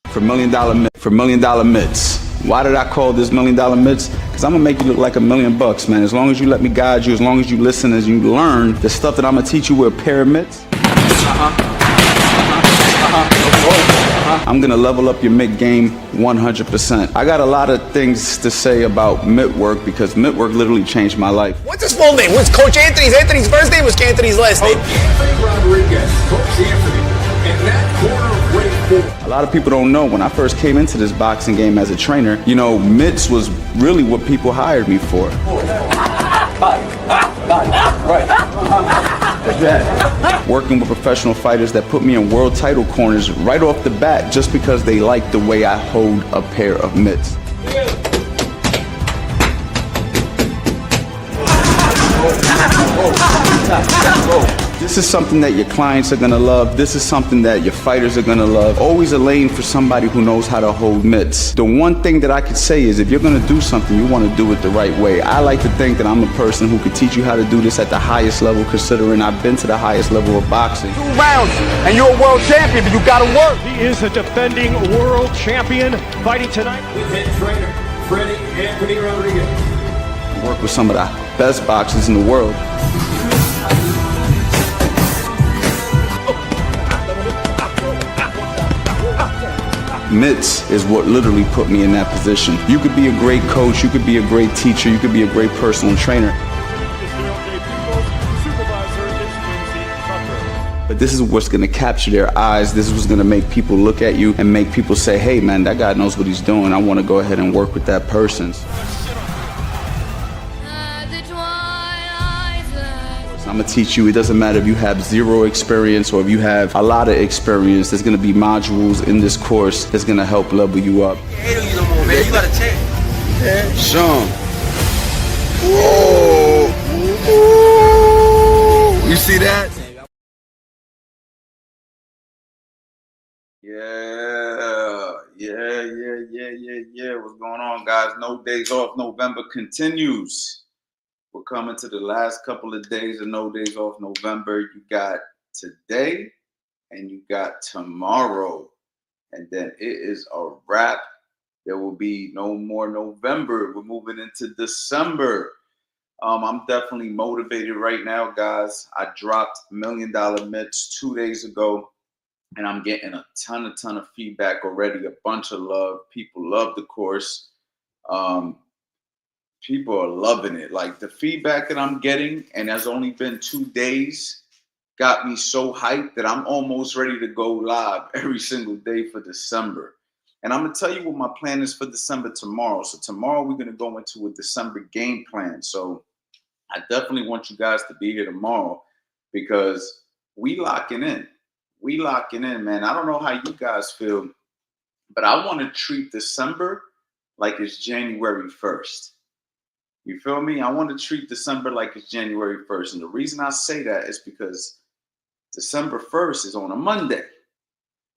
for million dollar mitts. Why did I call this $1 million mitts? Because I'm gonna make you look like $1 million, man. As long as you let me guide you, as long as you listen, as you learn the stuff that I'm gonna teach you with a pair of mitts. I'm gonna level up your mitt game 100%. I got a lot of things to say about mittwork because mittwork literally changed my life. What's his full name? What's Coach Anthony's? Anthony's first name was Anthony's last name. Anthony Rodriguez, Coach Anthony, and that corner break forward. A lot of people don't know when I first came into this boxing game as a trainer, you know, mitts was really what people hired me for. Working with professional fighters that put me in world title corners right off the bat just because they like the way I hold a pair of mitts. This is something that your clients are gonna love. This is something that your fighters are gonna love. Always a lane for somebody who knows how to hold mitts. The one thing that I could say is if you're gonna do something, you wanna do it the right way. I like to think that I'm a person who could teach you how to do this at the highest level, considering I've been to the highest level of boxing. 2 rounds, and you're a world champion, but you gotta work. He is a defending world champion fighting tonight. With head trainer, Freddie Anthony Rodriguez. I work with some of the best boxers in the world. Mitts is what literally put me in that position. You could be a great coach, you could be a great teacher, you could be a great personal trainer. But this is what's gonna capture their eyes. This is what's gonna make people look at you and make people say, hey man, that guy knows what he's doing. I wanna go ahead and work with that person. I'm gonna teach you, it doesn't matter if you have 0 experience or if you have a lot of experience, there's gonna be modules in this course that's gonna help level you up. Man, you gotta change. Sean. Whoa. You see that? Yeah. What's going on, guys? No Days Off November continues. We're coming to the last couple of days of No Days Off November. You got today and you got tomorrow. And then it is a wrap. There will be no more November. We're moving into December. I'm definitely motivated right now, guys. I dropped $1 million mitts 2 days ago, and I'm getting a ton of feedback already, a bunch of love. People love the course. People are loving it. Like the feedback that I'm getting, and has only been 2 days, got me so hyped that I'm almost ready to go live every single day for December. And I'm gonna tell you what my plan is for December tomorrow. So tomorrow we're gonna go into a December game plan. So I definitely want you guys to be here tomorrow because we locking in. We locking in, man. I don't know how you guys feel, but I want to treat December like it's January 1st. You feel me? I want to treat December like it's January 1st. And the reason I say that is because December 1st is on a Monday.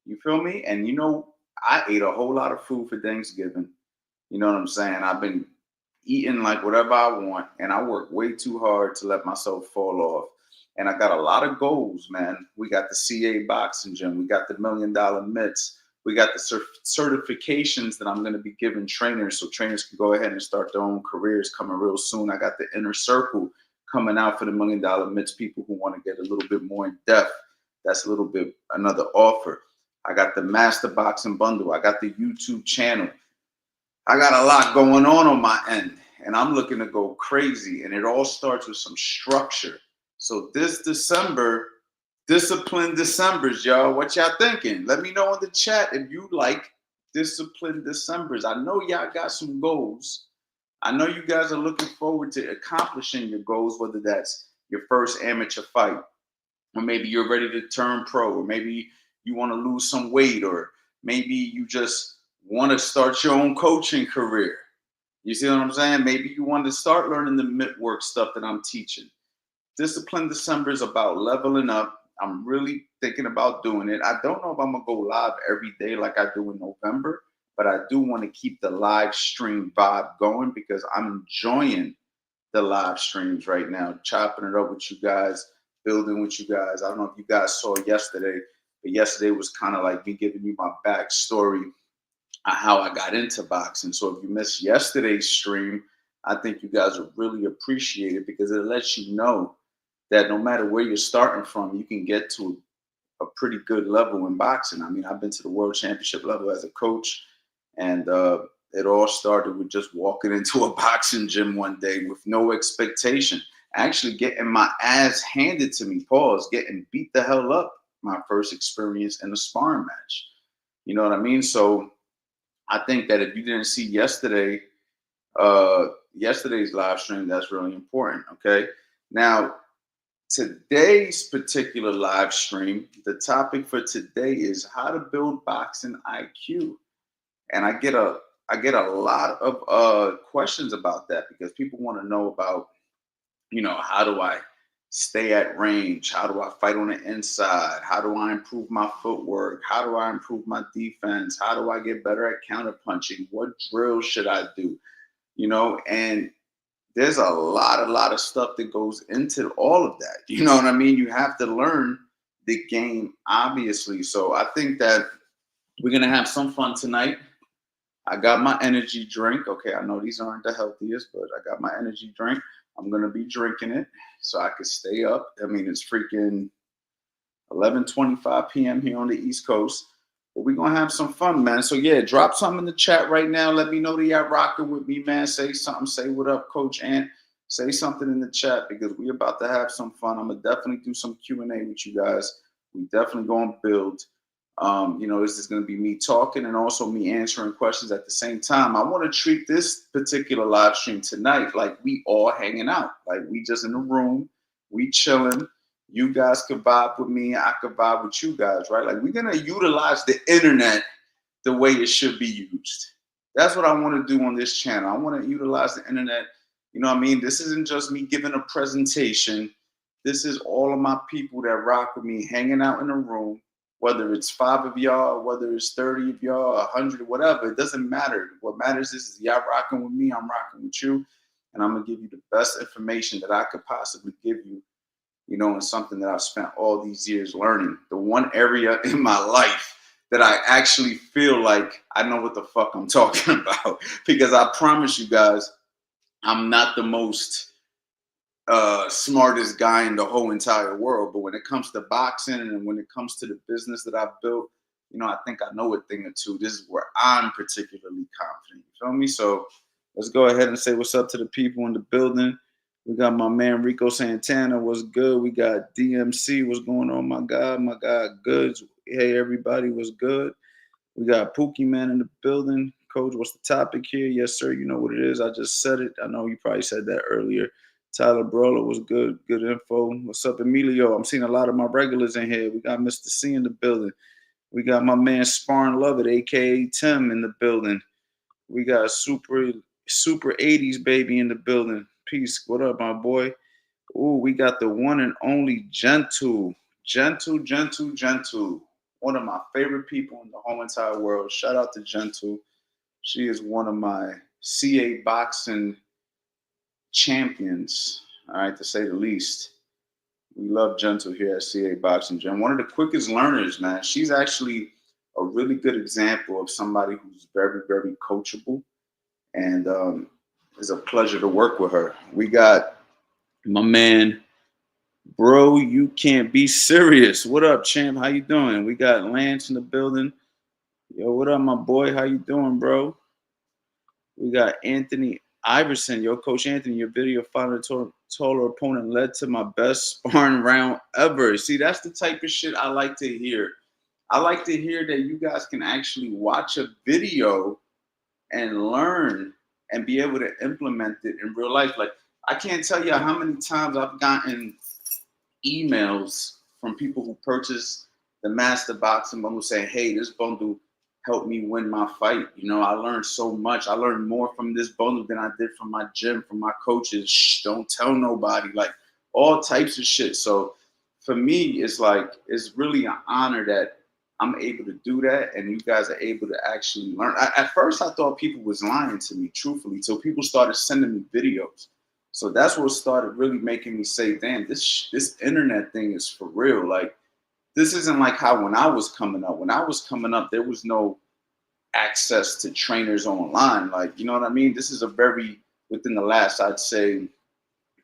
You feel me? And you know, I ate a whole lot of food for Thanksgiving. You know what I'm saying? I've been eating like whatever I want, and I work way too hard to let myself fall off. And I got a lot of goals, man. We got the CA boxing gym. We got the $1 million mitts. We got the certifications that I'm going to be giving trainers so trainers can go ahead and start their own careers coming real soon. I got the inner circle coming out for the $1 million mitts, people who want to get a little bit more in depth. That's a little bit another offer. I got the master boxing bundle. I got the YouTube channel. I got a lot going on my end, and I'm looking to go crazy. And it all starts with some structure. So this December, Disciplined Decembers, y'all. What y'all thinking? Let me know in the chat if you like Disciplined Decembers. I know y'all got some goals. I know you guys are looking forward to accomplishing your goals, whether that's your first amateur fight, or maybe you're ready to turn pro, or maybe you want to lose some weight, or maybe you just want to start your own coaching career. You see what I'm saying? Maybe you want to start learning the mittwork stuff that I'm teaching. Disciplined December is about leveling up. I'm really thinking about doing it. I don't know if I'm going to go live every day like I do in November, but I do want to keep the live stream vibe going because I'm enjoying the live streams right now, chopping it up with you guys, building with you guys. I don't know if you guys saw yesterday, but yesterday was kind of like me giving you my backstory how I got into boxing. So if you missed yesterday's stream, I think you guys will really appreciate it because it lets you know that no matter where you're starting from, you can get to a pretty good level in boxing. I mean, I've been to the world championship level as a coach, and it all started with just walking into a boxing gym one day with no expectation, actually getting my ass handed to me, getting beat the hell up my first experience in a sparring match. You know what I mean? So I think that if you didn't see yesterday's live stream, that's really important. Okay. Now, today's particular live stream, the topic for today is how to build boxing IQ. And I get a lot of questions about that because people want to know about, how do I stay at range? How do I fight on the inside? How do I improve my footwork? How do I improve my defense? How do I get better at counter punching? What drills should I do? And there's a lot of stuff that goes into all of that. You know what I mean? You have to learn the game, obviously. So I think that we're going to have some fun tonight. I got my energy drink. Okay, I know these aren't the healthiest, but I got my energy drink. I'm going to be drinking it so I can stay up. I mean, it's freaking 11:25 p.m. here on the East Coast. But we're going to have some fun, man. So, yeah, drop something in the chat right now. Let me know that y'all rocking with me, man. Say something. Say what up, Coach Ant. Say something in the chat because we're about to have some fun. I'm going to definitely do some Q&A with you guys. We definitely going to build. This is going to be me talking and also me answering questions at the same time. I want to treat this particular live stream tonight like we all hanging out. Like we just in the room. We chilling. You guys could vibe with me. I could vibe with you guys, right? Like we're going to utilize the internet the way it should be used. That's what I want to do on this channel. I want to utilize the internet. You know what I mean? This isn't just me giving a presentation. This is all of my people that rock with me hanging out in a room, whether it's 5 of y'all, whether it's 30 of y'all, 100, whatever. It doesn't matter. What matters is y'all rocking with me. I'm rocking with you. And I'm going to give you the best information that I could possibly give you. And something that I've spent all these years learning. The one area in my life that I actually feel like I know what the fuck I'm talking about. Because I promise you guys, I'm not the most smartest guy in the whole entire world. But when it comes to boxing and when it comes to the business that I've built, I think I know a thing or two. This is where I'm particularly confident. You feel me? So let's go ahead and say what's up to the people in the building. We got my man Rico Santana. What's good? We got DMC. What's going on, my God? Goods. Hey, everybody. What's good? We got Pookie Man in the building. Coach, what's the topic here? Yes, sir. You know what it is. I just said it. I know you probably said that earlier. Tyler Brawler was good. Good info. What's up, Emilio? I'm seeing a lot of my regulars in here. We got Mr. C in the building. We got my man Sparring Lovett, a.k.a. Tim, in the building. We got Super 80s baby in the building. Peace. What up, my boy? Ooh, we got the one and only Gentle. One of my favorite people in the whole entire world. Shout out to Gentle. She is one of my CA boxing champions, all right, to say the least. We love Gentle here at CA Boxing Gym. One of the quickest learners, man. She's actually a really good example of somebody who's very, very coachable. And it's a pleasure to work with her. We got my man, Bro, You Can't Be Serious. What up, champ? How you doing? We got Lance in the building. Yo, what up, my boy? How you doing, bro? We got Anthony Iverson. Yo, Coach Anthony, your video finally taller opponent led to my best sparring round ever. See, that's the type of shit I like to hear. I like to hear that you guys can actually watch a video and learn and be able to implement it in real life. Like, I can't tell you how many times I've gotten emails from people who purchase the Master Boxing Bundle saying, hey, this bundle helped me win my fight. I learned so much. I learned more from this bundle than I did from my gym, from my coaches. Shh, don't tell nobody. Like, all types of shit. So for me, it's really an honor that I'm able to do that, and you guys are able to actually learn. At first, I thought people was lying to me, truthfully, till people started sending me videos. So that's what started really making me say, damn, this internet thing is for real. Like, this isn't like how when I was coming up. When I was coming up, there was no access to trainers online. Like, you know what I mean? This is a very, within the last, I'd say,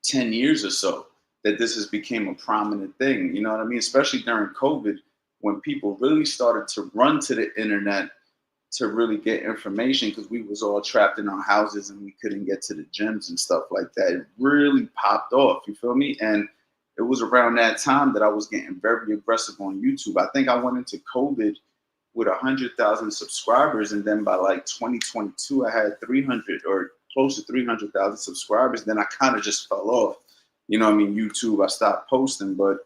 10 years or so, that this has become a prominent thing. You know what I mean? Especially during COVID, when people really started to run to the internet to really get information, because we was all trapped in our houses and we couldn't get to the gyms and stuff like that. It really popped off, you feel me? And it was around that time that I was getting very aggressive on YouTube. I think I went into COVID with 100,000 subscribers, and then by like 2022, I had 300 or close to 300,000 subscribers. Then I kind of just fell off. You know what I mean? YouTube, I stopped posting, but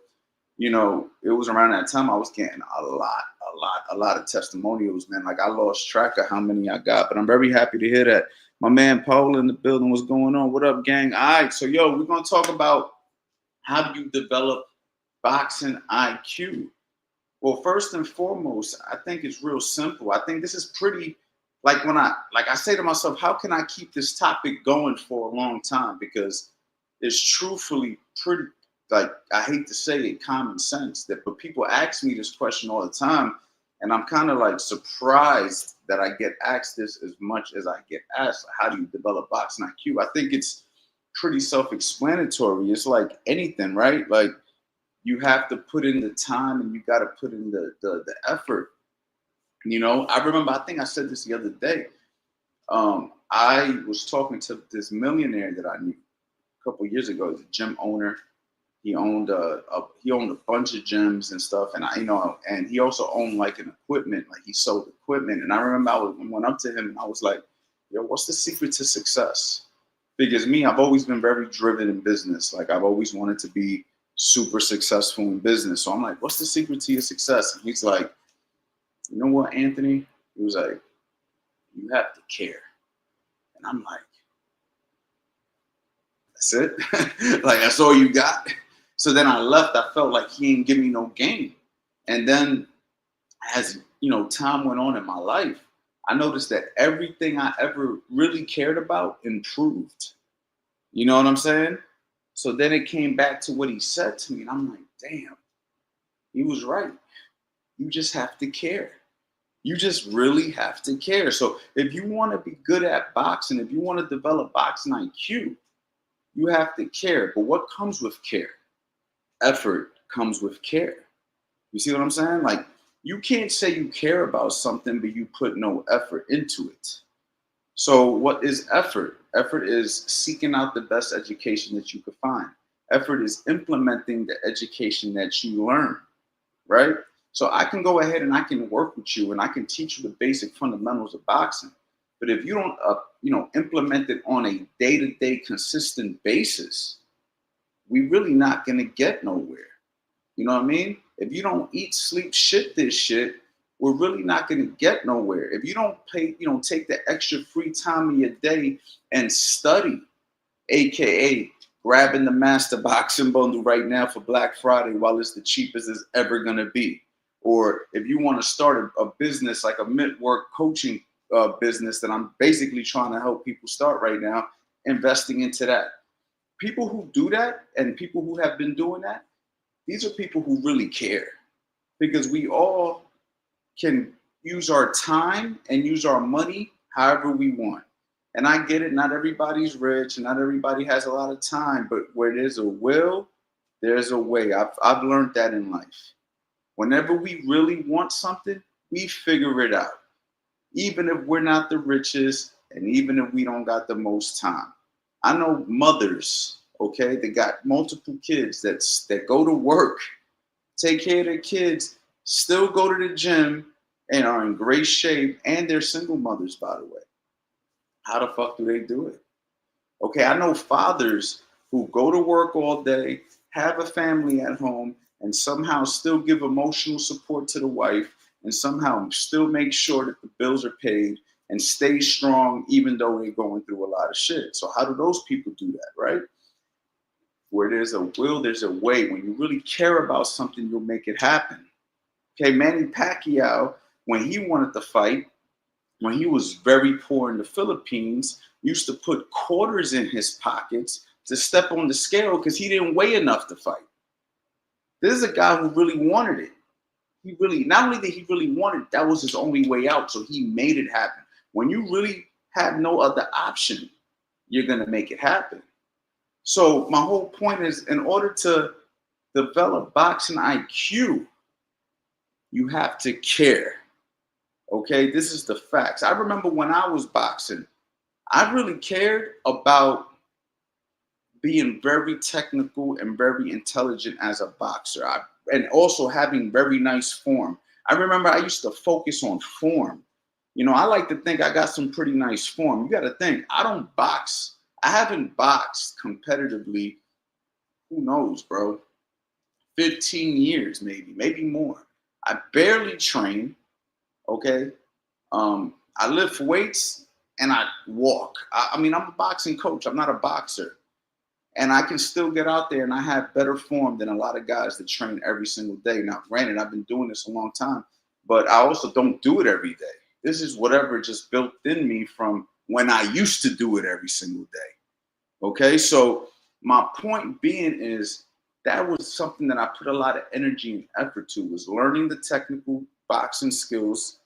you know, it was around that time I was getting a lot of testimonials, man. Like I lost track of how many I got, but I'm very happy to hear that. My man Paul in the building, what's going on? What up, gang? All right, so yo, we're gonna talk about how do you develop boxing IQ. Well, first and foremost, I think it's real simple. I think this is pretty, like I say to myself, how can I keep this topic going for a long time? Because it's truthfully pretty, like, I hate to say it, common sense. But people ask me this question all the time, and I'm kind of like surprised that I get asked this as much as I get asked. How do you develop boxing IQ? I think it's pretty self-explanatory. It's like anything, right? Like, you have to put in the time and you got to put in the effort. You know, I remember, I think I said this the other day. I was talking to this millionaire that I knew a couple years ago. He's a gym owner. He owned a bunch of gyms and stuff. And and he also owned like an equipment, like he sold equipment. And I remember I went up to him and I was like, yo, what's the secret to success? Because me, I've always been very driven in business. Like I've always wanted to be super successful in business. So I'm like, what's the secret to your success? And he's like, you know what, Anthony? He was like, you have to care. And I'm like, that's it? Like, that's all you got? So then I left. I felt like he ain't give me no game. And then as, you know, time went on in my life, I noticed that everything I ever really cared about improved. You know what I'm saying? So then it came back to what he said to me, and I'm like, damn, he was right. You just have to care. You just really have to care. So if you want to be good at boxing, if you want to develop boxing IQ, you have to care. But what comes with care? Effort comes with care. You see what I'm saying? Like, you can't say you care about something, but you put no effort into it. So what is effort? Effort is seeking out the best education that you could find. Effort is implementing the education that you learn, right? So I can go ahead and I can work with you and I can teach you the basic fundamentals of boxing. But if you don't, implement it on a day-to-day consistent basis, we really not going to get nowhere. You know what I mean? If you don't eat, sleep, shit this shit, we're really not going to get nowhere. If you don't take the extra free time of your day and study, AKA grabbing the Master Boxing Bundle right now for Black Friday while it's the cheapest it's ever going to be. Or if you want to start a business like a mittwork coaching business that I'm basically trying to help people start right now, investing into that. People who do that and people who have been doing that, these are people who really care, because we all can use our time and use our money however we want. And I get it, not everybody's rich and not everybody has a lot of time, but where there's a will, there's a way. I've learned that in life. Whenever we really want something, we figure it out. Even if we're not the richest and even if we don't got the most time. I know mothers, okay, that got multiple kids that go to work, take care of their kids, still go to the gym, and are in great shape, and they're single mothers, by the way. How the fuck do they do it? Okay, I know fathers who go to work all day, have a family at home, and somehow still give emotional support to the wife, and somehow still make sure that the bills are paid and stay strong even though they're going through a lot of shit. So how do those people do that, right? Where there's a will, there's a way. When you really care about something, you'll make it happen. Okay, Manny Pacquiao, when he wanted to fight, when he was very poor in the Philippines, used to put quarters in his pockets to step on the scale because he didn't weigh enough to fight. This is a guy who really wanted it. he really, not only did he really want it, that was his only way out. So he made it happen. When you really have no other option, you're going to make it happen. So my whole point is, in order to develop boxing IQ, you have to care. Okay, this is the facts. I remember when I was boxing, I really cared about being very technical and very intelligent as a boxer, and also having very nice form. I remember I used to focus on form. You know, I like to think I got some pretty nice form. You got to think, I don't box. I haven't boxed competitively, who knows, bro, 15 years, maybe more. I barely train, okay? I lift weights and I walk. I mean, I'm a boxing coach. I'm not a boxer. And I can still get out there and I have better form than a lot of guys that train every single day. Now, granted, I've been doing this a long time, but I also don't do it every day. This is whatever just built in me from when I used to do it every single day. Okay, so my point being is that was something that I put a lot of energy and effort to, was learning the technical boxing skills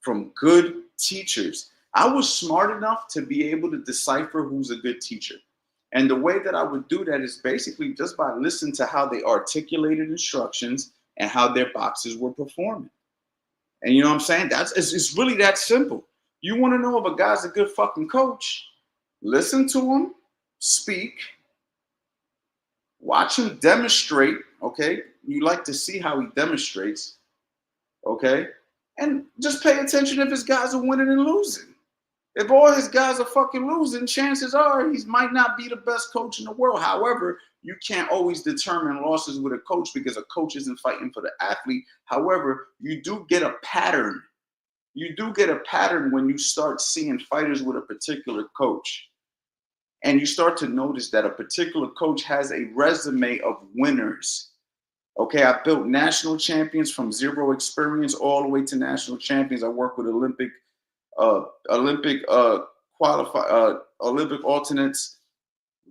from good teachers. I was smart enough to be able to decipher who's a good teacher. And the way that I would do that is basically just by listening to how they articulated instructions and how their boxers were performing. And you know what I'm saying? It's really that simple. You want to know if a guy's a good fucking coach? Listen to him speak, watch him demonstrate, okay? You like to see how he demonstrates, okay? And just pay attention if his guys are winning and losing. If all his guys are fucking losing, chances are he might not be the best coach in the world. However, you can't always determine losses with a coach because a coach isn't fighting for the athlete. However, you do get a pattern. You do get a pattern when you start seeing fighters with a particular coach. And you start to notice that a particular coach has a resume of winners. Okay, I built national champions from zero experience all the way to national champions. I work with Olympic alternates,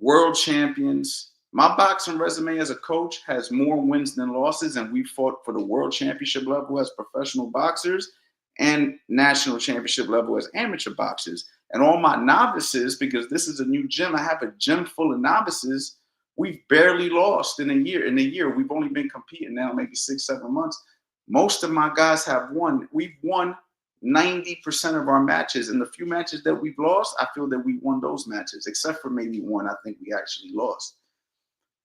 world champions. My boxing resume as a coach has more wins than losses, and we fought for the world championship level as professional boxers and national championship level as amateur boxers. And all my novices, because this is a new gym, I have a gym full of novices. We've barely lost in a year. In a year, we've only been competing now maybe 6-7 months. Most of my guys have won. We've won 90% of our matches. And the few matches that we've lost, I feel that we won those matches, except for maybe one I think we actually lost.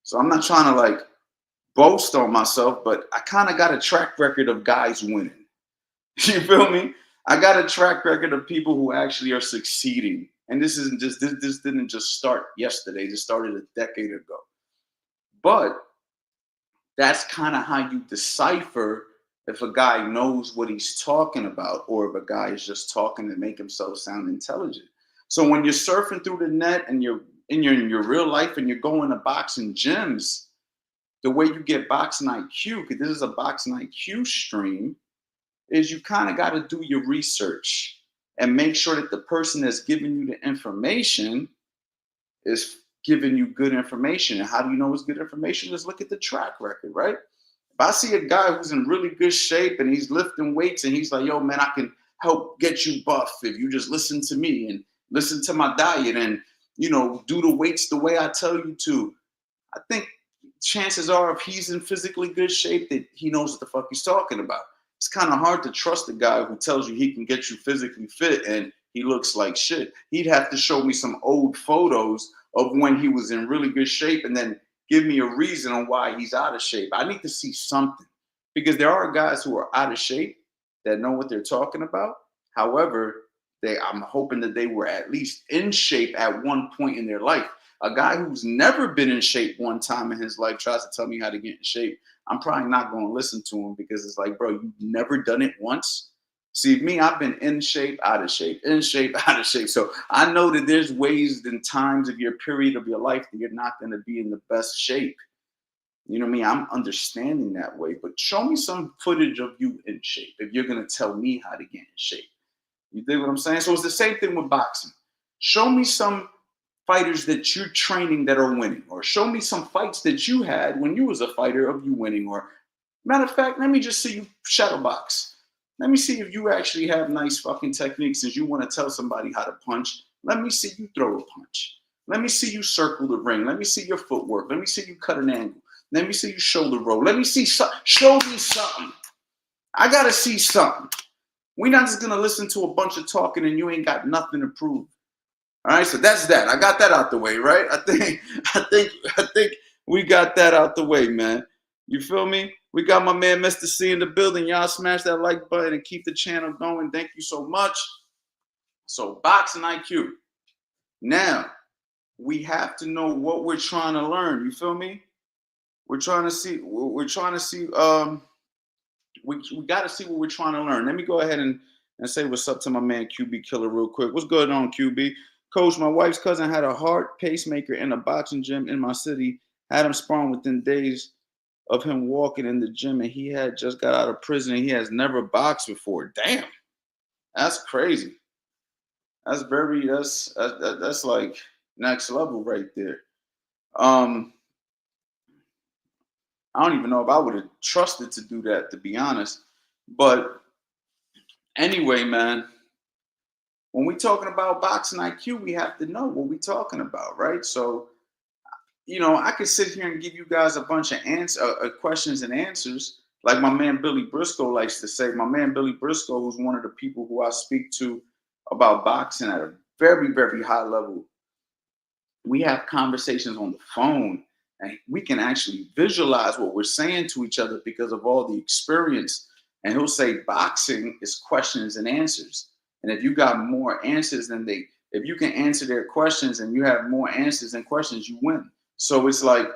So I'm not trying to like boast on myself, but I kind of got a track record of guys winning. You feel me? I got a track record of people who actually are succeeding. And this didn't just start yesterday. This started a decade ago. But that's kind of how you decipher if a guy knows what he's talking about or if a guy is just talking to make himself sound intelligent. So when you're surfing through the net and you're in your real life and you're going to boxing gyms, the way you get boxing IQ, because this is a boxing IQ stream, is you kind of got to do your research and make sure that the person that's giving you the information is giving you good information. And how do you know it's good information? Just look at the track record, right? If I see a guy who's in really good shape and he's lifting weights and he's like, yo, man, I can help get you buff if you just listen to me and listen to my diet and, you know, do the weights the way I tell you to. I think chances are if he's in physically good shape that he knows what the fuck he's talking about. It's kind of hard to trust a guy who tells you he can get you physically fit and he looks like shit. He'd have to show me some old photos of when he was in really good shape and then give me a reason on why he's out of shape. I need to see something because there are guys who are out of shape that know what they're talking about. However, I'm hoping that they were at least in shape at one point in their life. A guy who's never been in shape one time in his life tries to tell me how to get in shape. I'm probably not going to listen to him because it's like, bro, you've never done it once. See, me, I've been in shape, out of shape, in shape, out of shape. So I know that there's ways and times of your period of your life that you're not going to be in the best shape. You know what I mean? I'm understanding that way. But show me some footage of you in shape if you're going to tell me how to get in shape. You dig what I'm saying? So it's the same thing with boxing. Show me some fighters that you're training that are winning, or show me some fights that you had when you was a fighter of you winning, or Matter of fact, let me just see you shadow box. Let me see if you actually have nice fucking techniques since you want to tell somebody how to punch. Let me see you throw a punch. Let me see you circle the ring. Let me see your footwork. Let me see you cut an angle. Let me see you shoulder roll. Let me see something. Show me something. I got to see something. We're not just going to listen to a bunch of talking and you ain't got nothing to prove. All right, so that's that. I got that out the way, right? I think we got that out the way, man. You feel me? We got my man Mr. C in the building. Y'all smash that like button and keep the channel going. Thank you so much. So boxing IQ. Now, we have to know what we're trying to learn. You feel me? We're trying to see. We got to see what we're trying to learn. Let me go ahead and say what's up to my man QB Killer real quick. What's going on, QB? Coach, my wife's cousin had a heart pacemaker in a boxing gym in my city. Had him sparring within days of him walking in the gym, and he had just got out of prison and he has never boxed before. Damn, that's crazy. That's like next level right there. I don't even know if I would have trusted to do that, to be honest. But anyway, man, when we're talking about boxing IQ, we have to know what we're talking about, right? So, you know, I could sit here and give you guys a bunch of questions and answers, like my man Billy Briscoe likes to say. My man Billy Briscoe, who's one of the people who I speak to about boxing at a very, very high level. We have conversations on the phone, and we can actually visualize what we're saying to each other because of all the experience. And he'll say boxing is questions and answers. And if you got more answers than if you can answer their questions and you have more answers than questions, you win. So it's like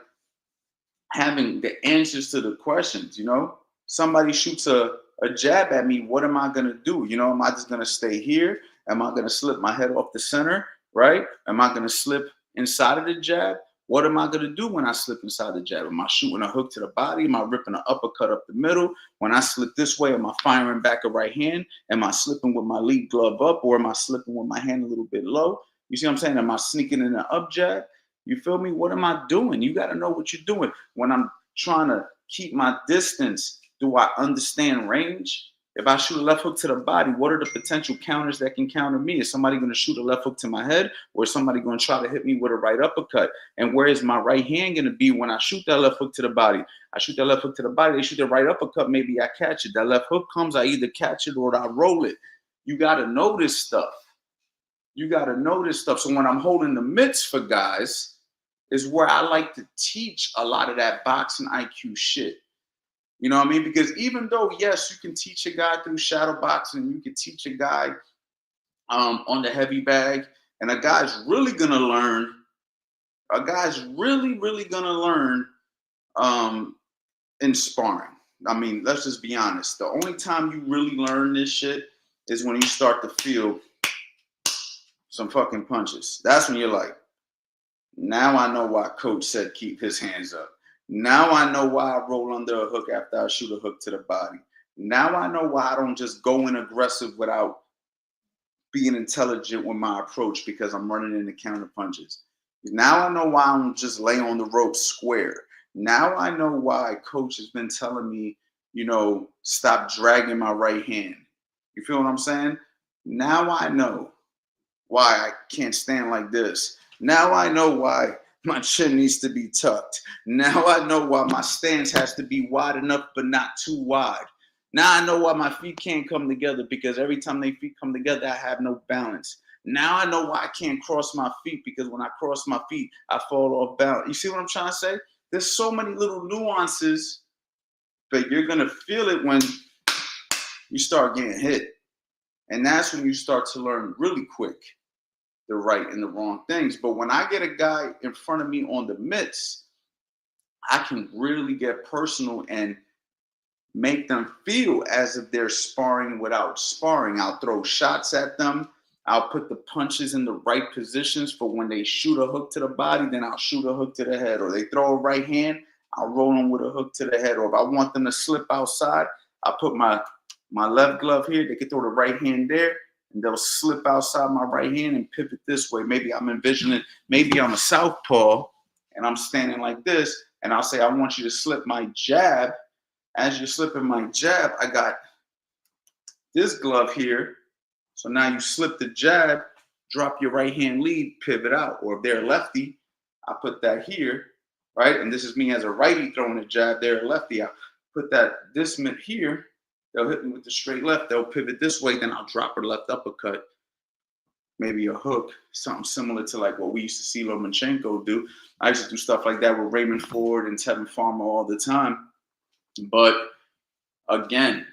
having the answers to the questions, you know? Somebody shoots a jab at me, what am I gonna do? You know, am I just gonna stay here? Am I gonna slip my head off the center, right? Am I gonna slip inside of the jab? What am I going to do when I slip inside the jab? Am I shooting a hook to the body? Am I ripping an uppercut up the middle? When I slip this way, am I firing back a right hand? Am I slipping with my lead glove up, or am I slipping with my hand a little bit low? You see what I'm saying? Am I sneaking in an up jab? You feel me? What am I doing? You got to know what you're doing. When I'm trying to keep my distance, do I understand range? If I shoot a left hook to the body, what are the potential counters that can counter me? Is somebody going to shoot a left hook to my head, or is somebody going to try to hit me with a right uppercut? And where is my right hand going to be when I shoot that left hook to the body? I shoot that left hook to the body, they shoot the right uppercut, maybe I catch it. That left hook comes, I either catch it or I roll it. You got to know this stuff. You got to know this stuff. So when I'm holding the mitts for guys, is where I like to teach a lot of that boxing IQ shit. You know what I mean? Because even though, yes, you can teach a guy through shadow boxing, you can teach a guy on the heavy bag, and a guy's really going to learn. A guy's really going to learn in sparring. I mean, let's just be honest. The only time you really learn this shit is when you start to feel some fucking punches. That's when you're like, now I know why coach said keep his hands up. Now I know why I roll under a hook after I shoot a hook to the body. Now I know why I don't just go in aggressive without being intelligent with my approach, because I'm running into counter punches. Now I know why I don't just lay on the rope square. Now I know why coach has been telling me, you know, stop dragging my right hand. You feel what I'm saying? Now I know why I can't stand like this. Now I know why my chin needs to be tucked. Now I know why my stance has to be wide enough but not too wide. Now I know why my feet can't come together, because every time they feet come together, I have no balance. Now I know why I can't cross my feet, because when I cross my feet, I fall off balance. You see what I'm trying to say? There's so many little nuances, but you're going to feel it when you start getting hit. And that's when you start to learn really quick the right and the wrong things. But when I get a guy in front of me on the mitts, I can really get personal and make them feel as if they're sparring without sparring. I'll throw shots at them. I'll put the punches in the right positions for when they shoot a hook to the body, then I'll shoot a hook to the head. Or they throw a right hand, I'll roll them with a hook to the head. Or if I want them to slip outside, I'll put my left glove here. They can throw the right hand there, and they'll slip outside my right hand and pivot this way. Maybe I'm envisioning, maybe I'm a southpaw and I'm standing like this, and I'll say, I want you to slip my jab As you're slipping my jab, I got this glove here. So now you slip the jab, drop your right hand lead, pivot out. Or if they're lefty, I put that here, right? And this is me as a righty throwing a jab. They're a lefty. I put this mitt here. They'll hit me with the straight left. They'll pivot this way. Then I'll drop a left uppercut, maybe a hook, something similar to like what we used to see Lomachenko do. I used to do stuff like that with Raymond Ford and Tevin Farmer all the time. But again,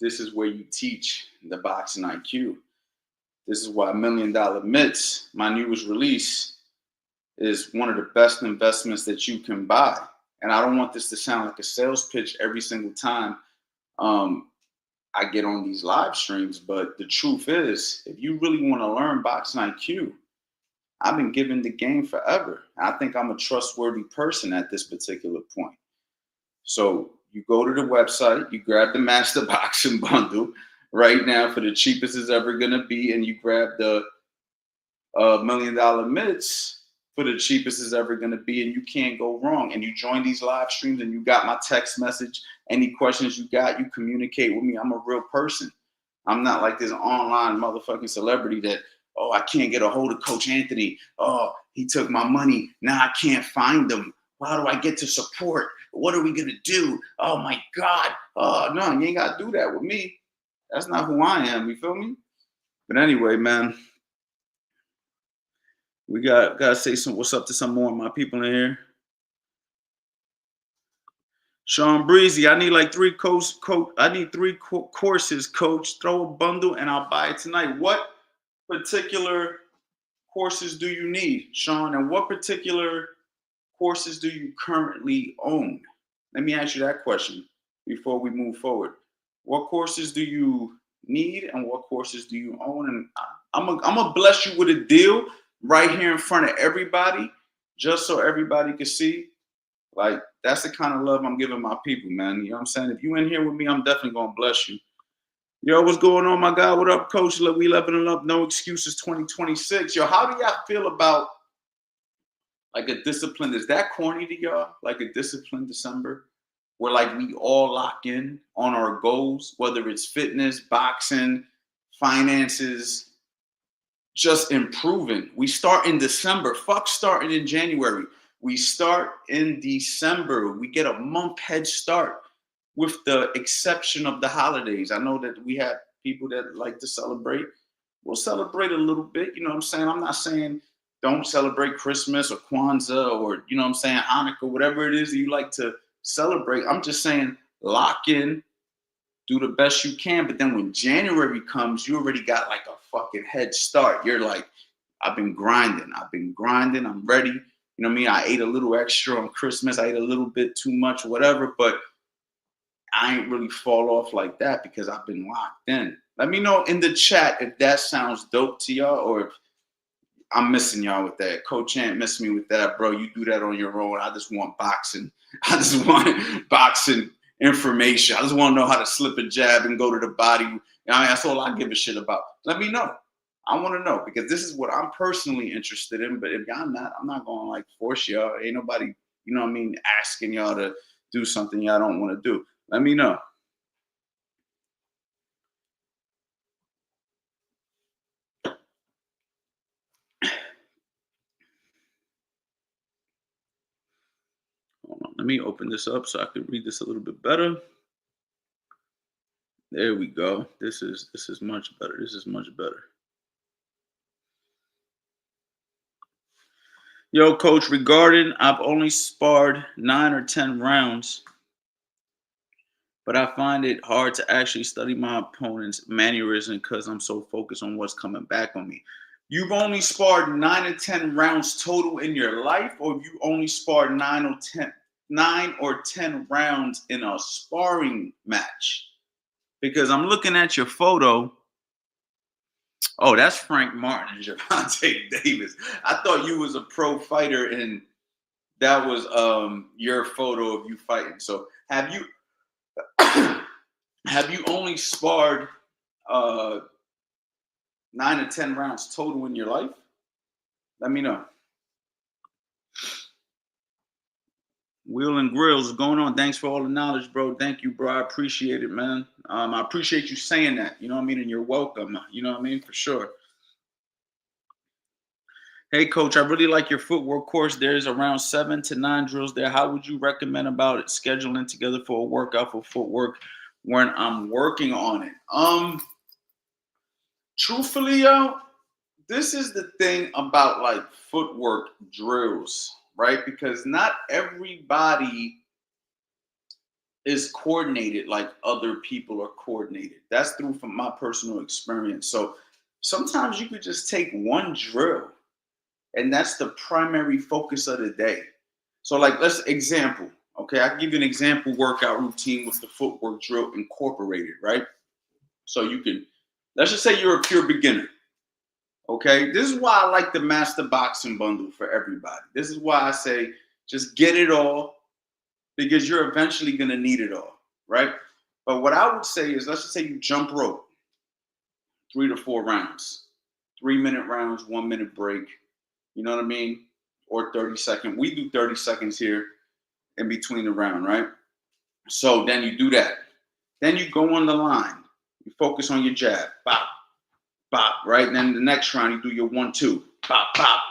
this is where you teach the boxing IQ. This is why $1 Million Mitts, my newest release, is one of the best investments that you can buy. And I don't want this to sound like a sales pitch every single time I get on these live streams, but the truth is, if you really want to learn boxing IQ, I've been giving the game forever. I think I'm a trustworthy person at this particular point. So you go to the website, you grab the Master Boxing Bundle right now for the cheapest it's ever going to be, and you grab the $1 Million Mitts for the cheapest it's ever going to be, and you can't go wrong. And you join these live streams, and you got my text message. Any questions you got, you communicate with me. I'm a real person. I'm not like this online motherfucking celebrity that, oh, I can't get a hold of Coach Anthony. Oh, he took my money. Now I can't find him. How do I get to support? What are we going to do? Oh, my God. Oh, no, you ain't got to do that with me. That's not who I am. You feel me? But anyway, man, we got to say what's up to some more of my people in here. Sean Breezy, I need like three courses, coach. Throw a bundle and I'll buy it tonight. What particular courses do you need, Sean? And what particular courses do you currently own? Let me ask you that question before we move forward. What courses do you need and what courses do you own? And I'm gonna bless you with a deal right here in front of everybody, just so everybody can see. Like, that's the kind of love I'm giving my people, man. You know what I'm saying? If you in here with me, I'm definitely gonna bless you. Yo, what's going on, my guy? What up, coach? We leveling up, no excuses 2026. Yo, how do y'all feel about like a discipline? Is that corny to y'all? Like a disciplined December? Where like we all lock in on our goals, whether it's fitness, boxing, finances, just improving. We start in December. Fuck starting in January. We start in December. We get a month head start with the exception of the holidays. I know that we have people that like to celebrate. We'll celebrate a little bit. You know what I'm saying? I'm not saying don't celebrate Christmas or Kwanzaa or, you know what I'm saying, Hanukkah, whatever it is that you like to celebrate. I'm just saying lock in, do the best you can. But then when January comes, you already got like a fucking head start. You're like, I've been grinding. I'm ready. You know what I mean? I ate a little extra on Christmas. I ate a little bit too much, whatever. But I ain't really fall off like that because I've been locked in. Let me know in the chat if that sounds dope to y'all or if I'm missing y'all with that. Coach Ant missed me with that, bro. You do that on your own. I just want boxing. I just want boxing information. I just want to know how to slip a jab and go to the body. You know, that's all I give a shit about. Let me know. I want to know because this is what I'm personally interested in. But if y'all not, I'm not going to like force y'all. Ain't nobody, you know what I mean, asking y'all to do something y'all don't want to do. Let me know. Hold on. Let me open this up so I can read this a little bit better. There we go. This is much better. This is much better. Yo, coach, regarding I've only sparred 9 or 10 rounds, but I find it hard to actually study my opponent's mannerism because I'm so focused on what's coming back on me. You've only sparred 9 or 10 rounds total in your life, or you only sparred 9 or 10 rounds in a sparring match? Because I'm looking at your photo. Oh, that's Frank Martin and Gervonta Davis. I thought you was a pro fighter and that was your photo of you fighting. So have you only sparred 9 or 10 rounds total in your life? Let me know. Wheel and Grills is going on. Thanks for all the knowledge, bro. Thank you, bro. I appreciate it, man. I appreciate you saying that. You know what I mean? And you're welcome. You know what I mean? For sure. Hey, coach, I really like your footwork course. There's around 7 to 9 drills there. How would you recommend about it scheduling together for a workout for footwork when I'm working on it? Truthfully, yo, this is the thing about like footwork drills, right? Because not everybody is coordinated like other people are coordinated. That's through from my personal experience. So sometimes you could just take one drill and that's the primary focus of the day. So like, let's example, okay? I can give you an example workout routine with the footwork drill incorporated, right? So you can, let's just say you're a pure beginner, okay? This is why I like the master boxing bundle for everybody. This is why I say just get it all because you're eventually gonna need it all, right? But what I would say is, let's just say you jump rope, 3 to 4 rounds, 3-minute rounds, 1-minute break. You know what I mean? Or 30 seconds. We do 30 seconds here in between the round, right? So then you do that. Then you go on the line. You focus on your jab. Bop, bop, right? And then the next round, you do your 1-2. Bop, bop,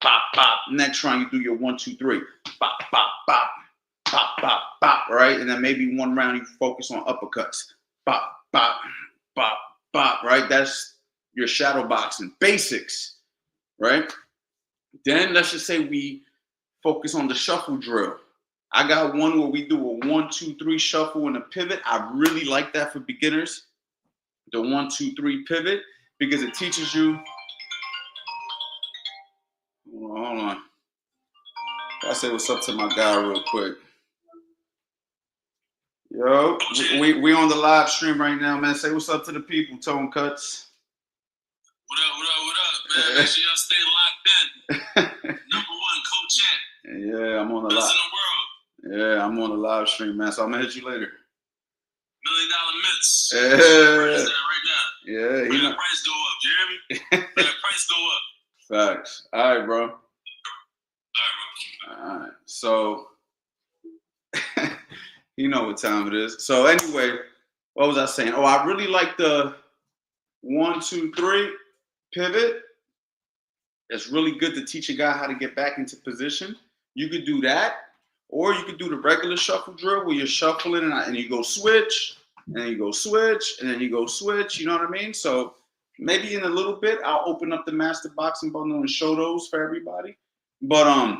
bop, bop. Next round, you do your 1-2-3. Bop, bop, bop, bop, bop, bop, right? And then maybe one round, you focus on uppercuts. Bop, bop, bop, bop, right? That's your shadow boxing basics, right? Then let's just say we focus on the shuffle drill. I got one where we do a 1-2-3 shuffle and a pivot. I really like that for beginners. The 1-2-3 pivot, because it teaches you. Hold on. I'll say what's up to my guy real quick. Yo, we on the live stream right now, man. Say what's up to the people, Tone Cuts. What up, man? Make sure y'all stay locked in. Number 1, Coach Ant. Yeah, I'm on the Best live. in the world. Yeah, I'm on the live stream, man. So I'm gonna hit you later. $1 million mitts. Yeah. Where is that right now? Yeah, Where the price go up, Jeremy? Where the price go up? Facts. All right, bro. All right, bro. All right. So you know what time it is. So anyway, what was I saying? Oh, I really like the 1-2-3 pivot. It's really good to teach a guy how to get back into position. You could do that, or you could do the regular shuffle drill where you're shuffling and you go switch, and then you go switch, and then you go switch. You know what I mean? So maybe in a little bit, I'll open up the master boxing bundle and show those for everybody. But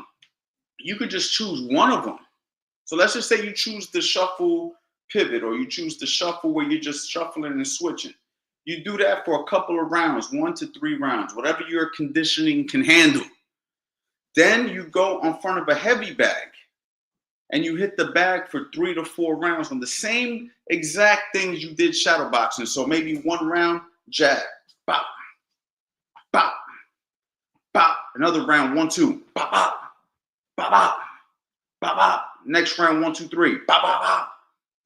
you could just choose one of them. So let's just say you choose the shuffle pivot, or you choose the shuffle where you're just shuffling and switching. You do that for a couple of rounds, 1 to 3 rounds, whatever your conditioning can handle. Then you go in front of a heavy bag and you hit the bag for 3 to 4 rounds on the same exact things you did shadow boxing. So maybe 1 round, jab, bop, bop, bop. Another round, 1-2, bop, bop, bop, bop, bop, bop. Next round, 1-2-3, bop, bop, bop,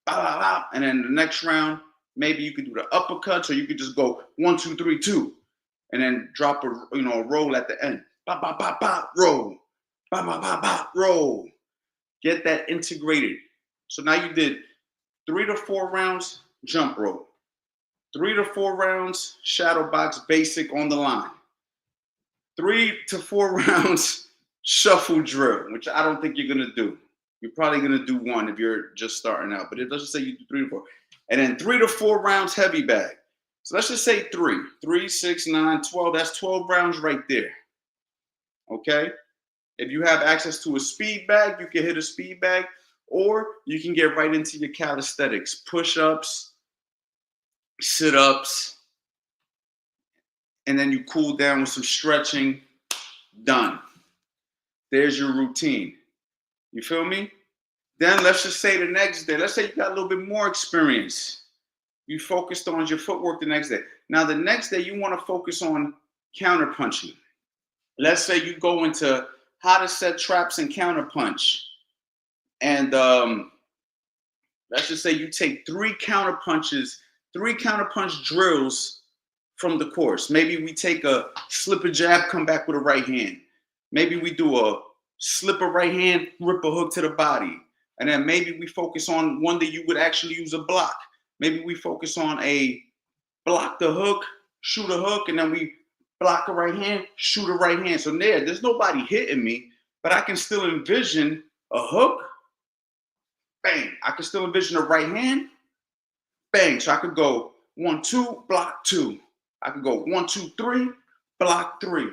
bop, bop, bop. And then the next round, maybe you could do the uppercuts, or you could just go 1-2-3-2, and then drop a roll at the end. Bop, bop, bop, bop, roll. Bop, bop, bop, bop, roll. Get that integrated. So now you did 3 to 4 rounds jump rope, 3 to 4 rounds shadow box basic on the line, 3 to 4 rounds shuffle drill, which I don't think you're gonna do. You're probably gonna do 1 if you're just starting out. But let's just say you do 3 to 4. And then 3 to 4 rounds heavy bag. So let's just say 3, 6, 9, 12. That's 12 rounds right there. Okay? If you have access to a speed bag, you can hit a speed bag, or you can get right into your calisthenics, push-ups, sit-ups, and then you cool down with some stretching. Done. There's your routine. You feel me? Then let's just say the next day, let's say you got a little bit more experience. You focused on your footwork the next day. Now the next day you want to focus on counter punching. Let's say you go into how to set traps and counter punch. And let's just say you take 3 counter punch drills from the course. Maybe we take a slip a jab, come back with a right hand. Maybe we do a slip a right hand, rip a hook to the body. And then maybe we focus on one that you would actually use a block. Maybe we focus on a block the hook, shoot a hook, and then we block a right hand, shoot a right hand. So there's nobody hitting me, but I can still envision a hook, bang. I can still envision a right hand, bang. So I could go 1, 2, block 2. I could go 1, 2, 3, block 3.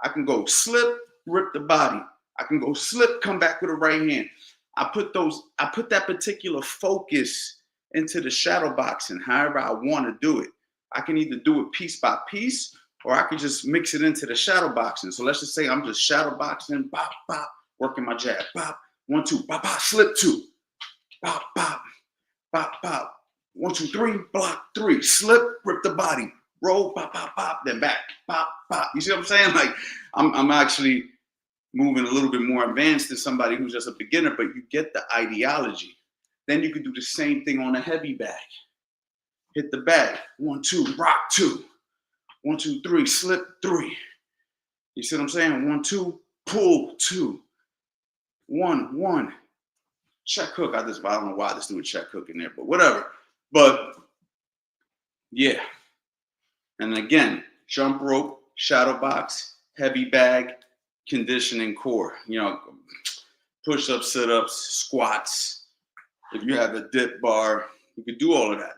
I can go slip, rip the body. I can go slip, come back with a right hand. I put that particular focus into the shadow boxing, however I want to do it. I can either do it piece by piece, or I can just mix it into the shadow boxing. So let's just say I'm just shadow boxing, bop, bop, working my jab, bop, 1, 2, bop, bop, slip 2, bop, bop, bop, bop, 1, 2, 3, block 3, slip, rip the body, roll, bop, bop, bop, then back, bop, bop. You see what I'm saying? Like I'm actually moving a little bit more advanced than somebody who's just a beginner, but you get the ideology. Then you can do the same thing on a heavy bag. Hit the bag, 1, 2, rock 2, 1, 2, 3, slip 3. You see what I'm saying? 1, 2, pull 2, 1, 1. Check hook. I don't know why I just do a check hook in there, but whatever. But yeah. And again, jump rope, shadow box, heavy bag, conditioning core. You know, push-ups, sit-ups, squats. If you have a dip bar, you can do all of that.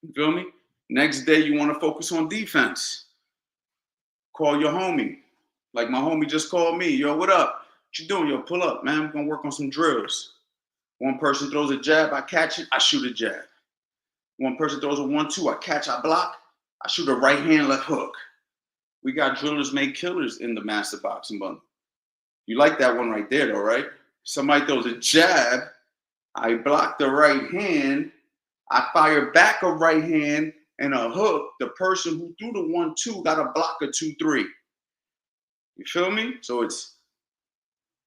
You feel me? Next day, you want to focus on defense. Call your homie. Like my homie just called me. Yo, what up? What you doing? Yo, pull up, man. We're going to work on some drills. One person throws a jab, I catch it, I shoot a jab. One person throws a 1, 2, I catch, I block, I shoot a right hand, left hook. We got drillers make killers in the master boxing bundle. You like that one right there, though, right? Somebody throws a jab, I block the right hand, I fire back a right hand and a hook. The person who threw the 1, 2 got a block a 2, 3. You feel me? So it's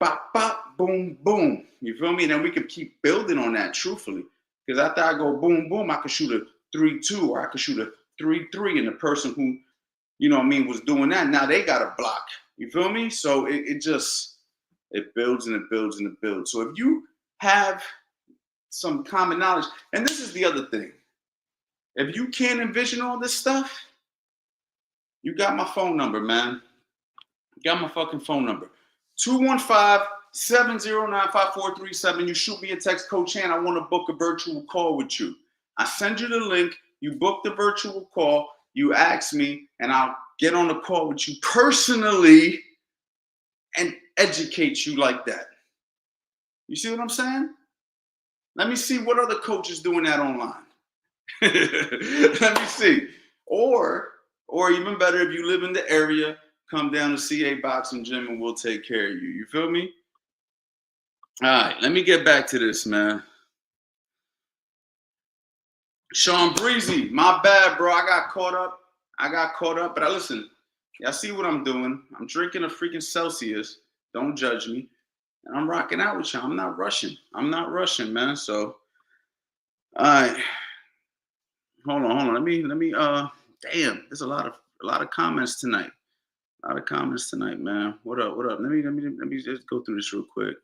bop, bop, boom, boom. You feel me? And then we can keep building on that, truthfully. Because after I go boom, boom, I could shoot a 3, 2, or I could shoot a 3, 3. And the person who, you know what I mean, was doing that, now they got a block. You feel me? So it builds and it builds and it builds. So if you have some common knowledge, and this is the other thing. If you can't envision all this stuff, you got my phone number, man. You got my fucking phone number. 215-709-5437. You shoot me a text, Coach Han, I want to book a virtual call with you. I send you the link. You book the virtual call. You ask me, and I'll get on the call with you personally and educate you like that. You see what I'm saying? Let me see what other coaches doing that online. Let me see. Or even better, if you live in the area, come down to CA Boxing Gym and we'll take care of you. You feel me? All right, let me get back to this, man. Sean Breezy, my bad, bro. I got caught up, but listen, y'all see what I'm doing. I'm drinking a freaking Celsius. Don't judge me. And I'm rocking out with y'all. I'm not rushing, man. So, all right. Hold on. Let me, damn, there's a lot of comments tonight. A lot of comments tonight, man. What up? Let me just go through this real quick.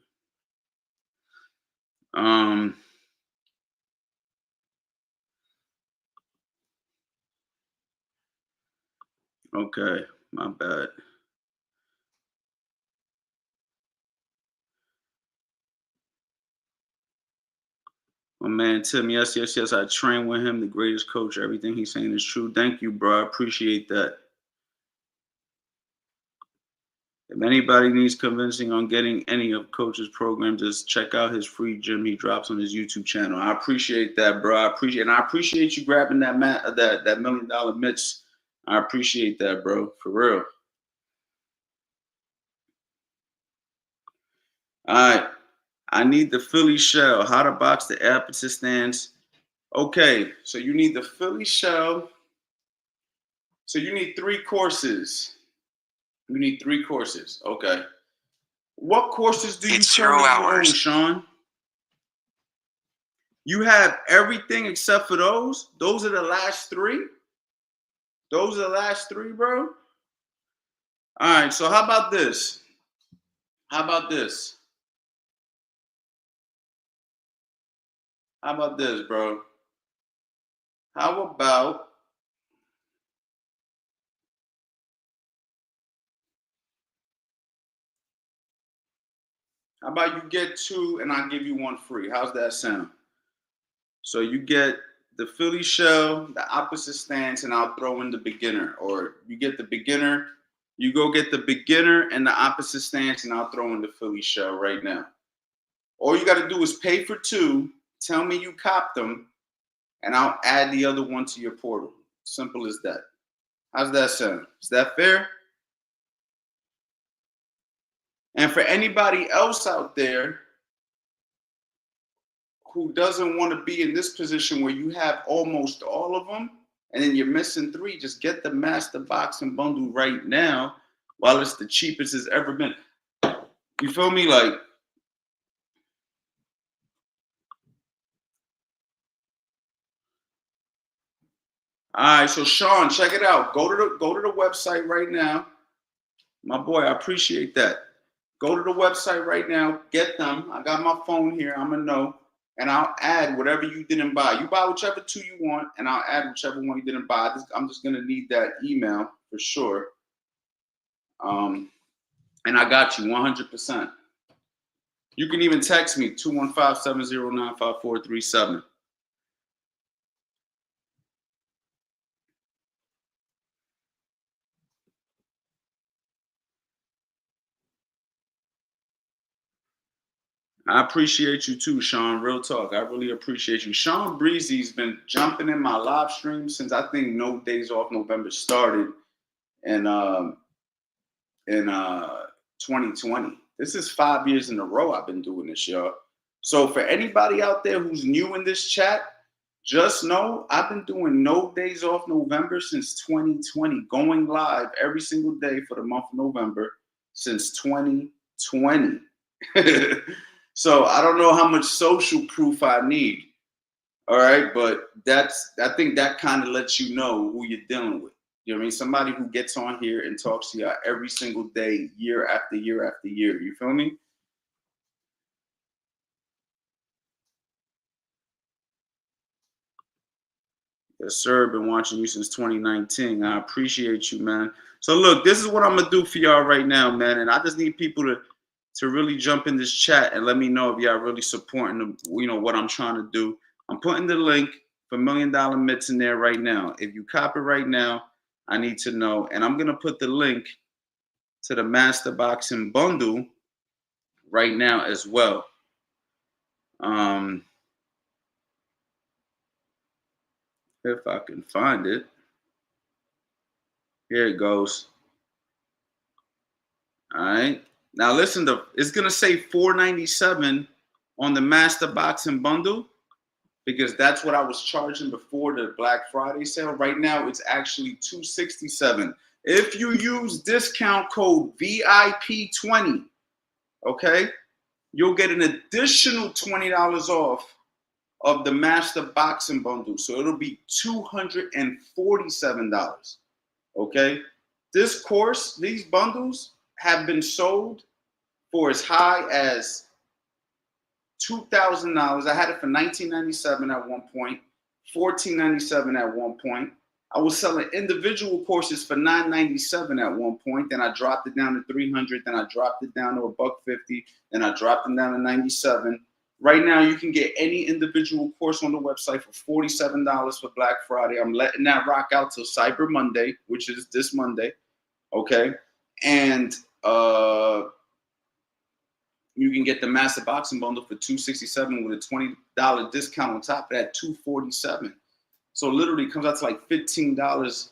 Okay, my bad. My man Tim, yes. I train with him, the greatest coach. Everything he's saying is true. Thank you, bro. I appreciate that. If anybody needs convincing on getting any of Coach's programs, just check out his free gym he drops on his YouTube channel. I appreciate that, bro. I appreciate you grabbing that $1 million mitts. I appreciate that, bro. For real. All right. I need the Philly shell. How to box the opposite stance. Okay, so you need the Philly shell. So you need 3 courses. You need 3 courses. Okay. What courses do you currently own, Sean? You have everything except for those? Those are the last 3? Those are the last 3, bro? All right, so how about this? How about this? How about this, bro? How about you get 2 and I'll give you 1 free? How's that sound? So you get the Philly shell, the opposite stance, and I'll throw in the beginner. Or you get the beginner, you go get the beginner and the opposite stance, and I'll throw in the Philly shell right now. All you got to do is pay for 2, tell me you copped them, and I'll add the other one to your portal. Simple as that. How's that sound? Is that fair? And for anybody else out there who doesn't want to be in this position where you have almost all of them and then you're missing 3, just get the Master Boxing Bundle right now while it's the cheapest it's ever been. You feel me? Like, all right, so Sean, check it out. Go to the website right now. My boy, I appreciate that. Go to the website right now. Get them. I got my phone here. I'm going to know. And I'll add whatever you didn't buy. You buy whichever 2 you want, and I'll add whichever one you didn't buy. I'm just going to need that email for sure. And I got you 100%. You can even text me, 215-709-5437. I appreciate you too, Sean. Real talk. I really appreciate you. Sean Breezy's been jumping in my live stream since I think No Days Off November started in 2020. This is 5 years in a row I've been doing this, y'all. So for anybody out there who's new in this chat, just know I've been doing No Days Off November since 2020, going live every single day for the month of November since 2020. So I don't know how much social proof I need. All right, but I think that kind of lets you know who you're dealing with. You know what I mean? Somebody who gets on here and talks to you every single day, year after year after year. You feel me? Yes, sir. Been watching you since 2019. I appreciate you, man. So look, this is what I'm gonna do for y'all right now, man. And I just need people to really jump in this chat and let me know if y'all really supporting what I'm trying to do. I'm putting the link for $1 Million Mitts in there right now. If you copy right now, I need to know. And I'm gonna put the link to the Master Boxing Bundle right now as well. If I can find it. Here it goes. All right. Now listen, it's gonna say $497 on the Master Boxing Bundle because that's what I was charging before the Black Friday sale. Right now it's actually $267. If you use discount code VIP20, okay, you'll get an additional $20 off of the Master Boxing Bundle. So it'll be $247. Okay. This course, these bundles have been sold for as high as $2,000. I had it for $19.97 at one point, $14.97 at one point. I was selling individual courses for $9.97 at one point. Then I dropped it down to $300. Then I dropped it down to $150. Then I dropped it down to $97. Right now, you can get any individual course on the website for $47 for Black Friday. I'm letting that rock out till Cyber Monday, which is this Monday. Okay. And you can get the Master Boxing Bundle for $267 with a $20 discount on top of that, $247. So literally comes out to like $15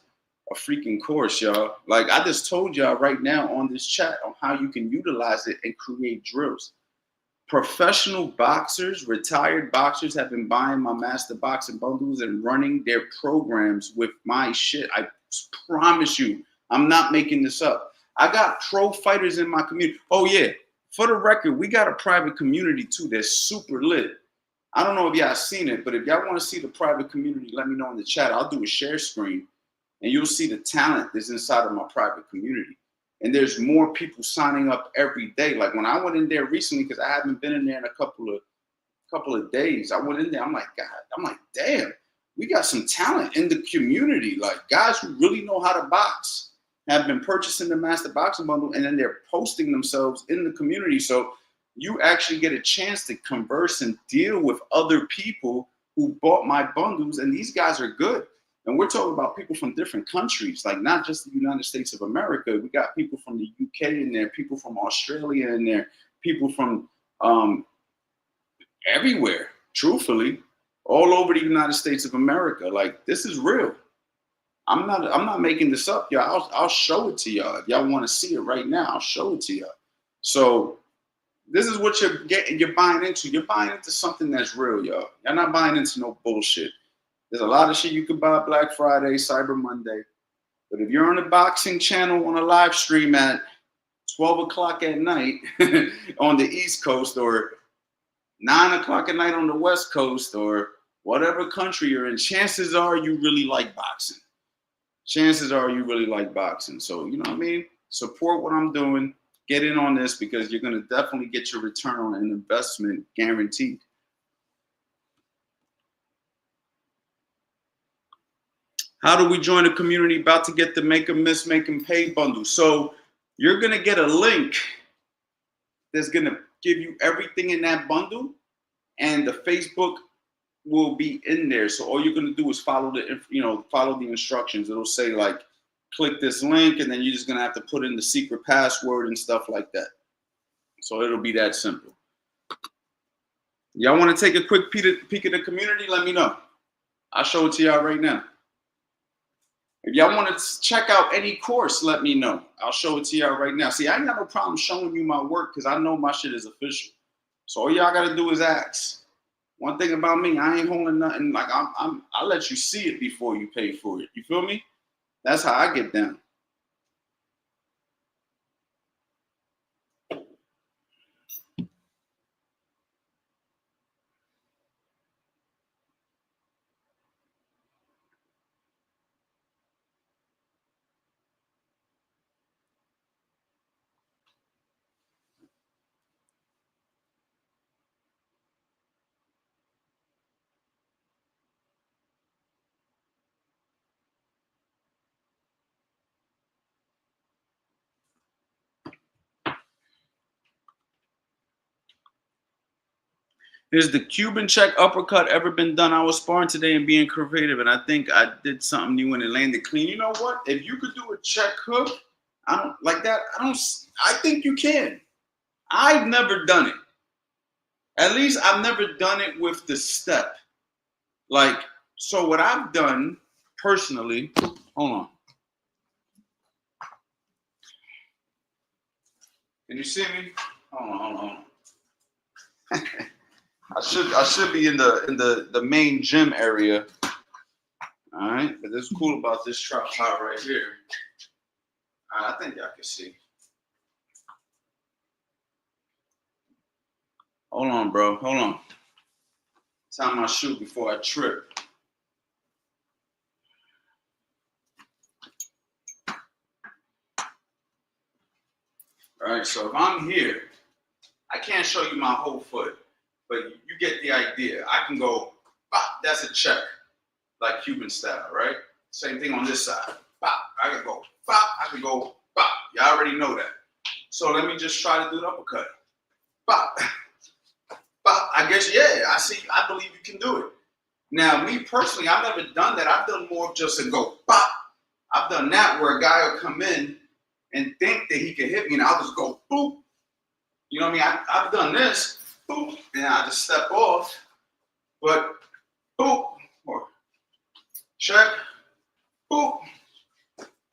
a freaking course, y'all. Like I just told y'all right now on this chat on how you can utilize it and create drills. Professional boxers, retired boxers have been buying my Master Boxing Bundles and running their programs with my shit. I promise you, I'm not making this up. I got pro fighters in my community. Oh yeah, for the record, we got a private community too that's super lit. I don't know if y'all seen it, but if y'all want to see the private community, let me know in the chat. I'll do a share screen and you'll see the talent that's inside of my private community. And there's more people signing up every day. Like when I went in there recently, because I haven't been in there in a couple of days, I went in there. I'm like, God, I'm like, damn, we got some talent in the community. Like guys who really know how to box have been purchasing the Master Boxing Bundle, and then they're posting themselves in the community. So you actually get a chance to converse and deal with other people who bought my bundles, and these guys are good. And we're talking about people from different countries, like not just the United States of America. We got people from the UK in there, people from Australia in there, people from everywhere, truthfully, all over the United States of America. Like, this is real. I'm not making this up, y'all. I'll show it to y'all. If y'all want to see it right now, I'll show it to y'all. So this is what you're buying into. You're buying into something that's real, y'all. You're not buying into no bullshit. There's a lot of shit you could buy Black Friday, Cyber Monday. But if you're on a boxing channel on a live stream at 12 o'clock at night on the East Coast, or 9 o'clock at night on the West Coast, or whatever country you're in, chances are you really like boxing. Chances are you really like boxing. So, you know what I mean? Support what I'm doing. Get in on this, because you're going to definitely get your return on an investment guaranteed. How do we join the community? About to get the Make 'em Miss, Make 'em Pay bundle. So you're going to get a link that's going to give you everything in that bundle, and the Facebook will be in there. So all you're going to do is follow the instructions. It'll say like, click this link, and then you're just going to have to put in the secret password and stuff like that. So it'll be that simple. Y'all want to take a quick peek at the community? Let me know. I'll show it to y'all right now. If y'all want to check out any course, let me know. I'll show it to y'all right now. See, I ain't got no problem showing you my work, because I know my shit is official. So all y'all got to do is ask. One thing about me, I ain't holding nothing. Like I'll let you see it before you pay for it. You feel me? That's how I get down. Is the Cuban check uppercut ever been done? I was sparring today and being creative, and I think I did something new and it landed clean. You know what? If you could do a check hook, I don't like that. I think you can. I've never done it. At least I've never done it with the step. Like, so what I've done personally, hold on. Can you see me? Hold on. I should be in the main gym area. All right, but this is cool about this tripod right here. All right, I think y'all can see. Hold on, bro. Hold on. Time my shoe before I trip. All right, so if I'm here, I can't show you my whole foot, but you get the idea. I can go, bop, that's a check, like Cuban style, right? Same thing on this side. Bop, I can go, bop, I can go, bop. Y'all already know that. So let me just try to do the uppercut. Bop, bop. I guess, yeah, I believe you can do it. Now, me personally, I've never done that. I've done more of just a go, bop. I've done that where a guy will come in and think that he can hit me, and I'll just go, boop. You know what I mean? I've done this, boop, and I just step off, but boop, or check, boop,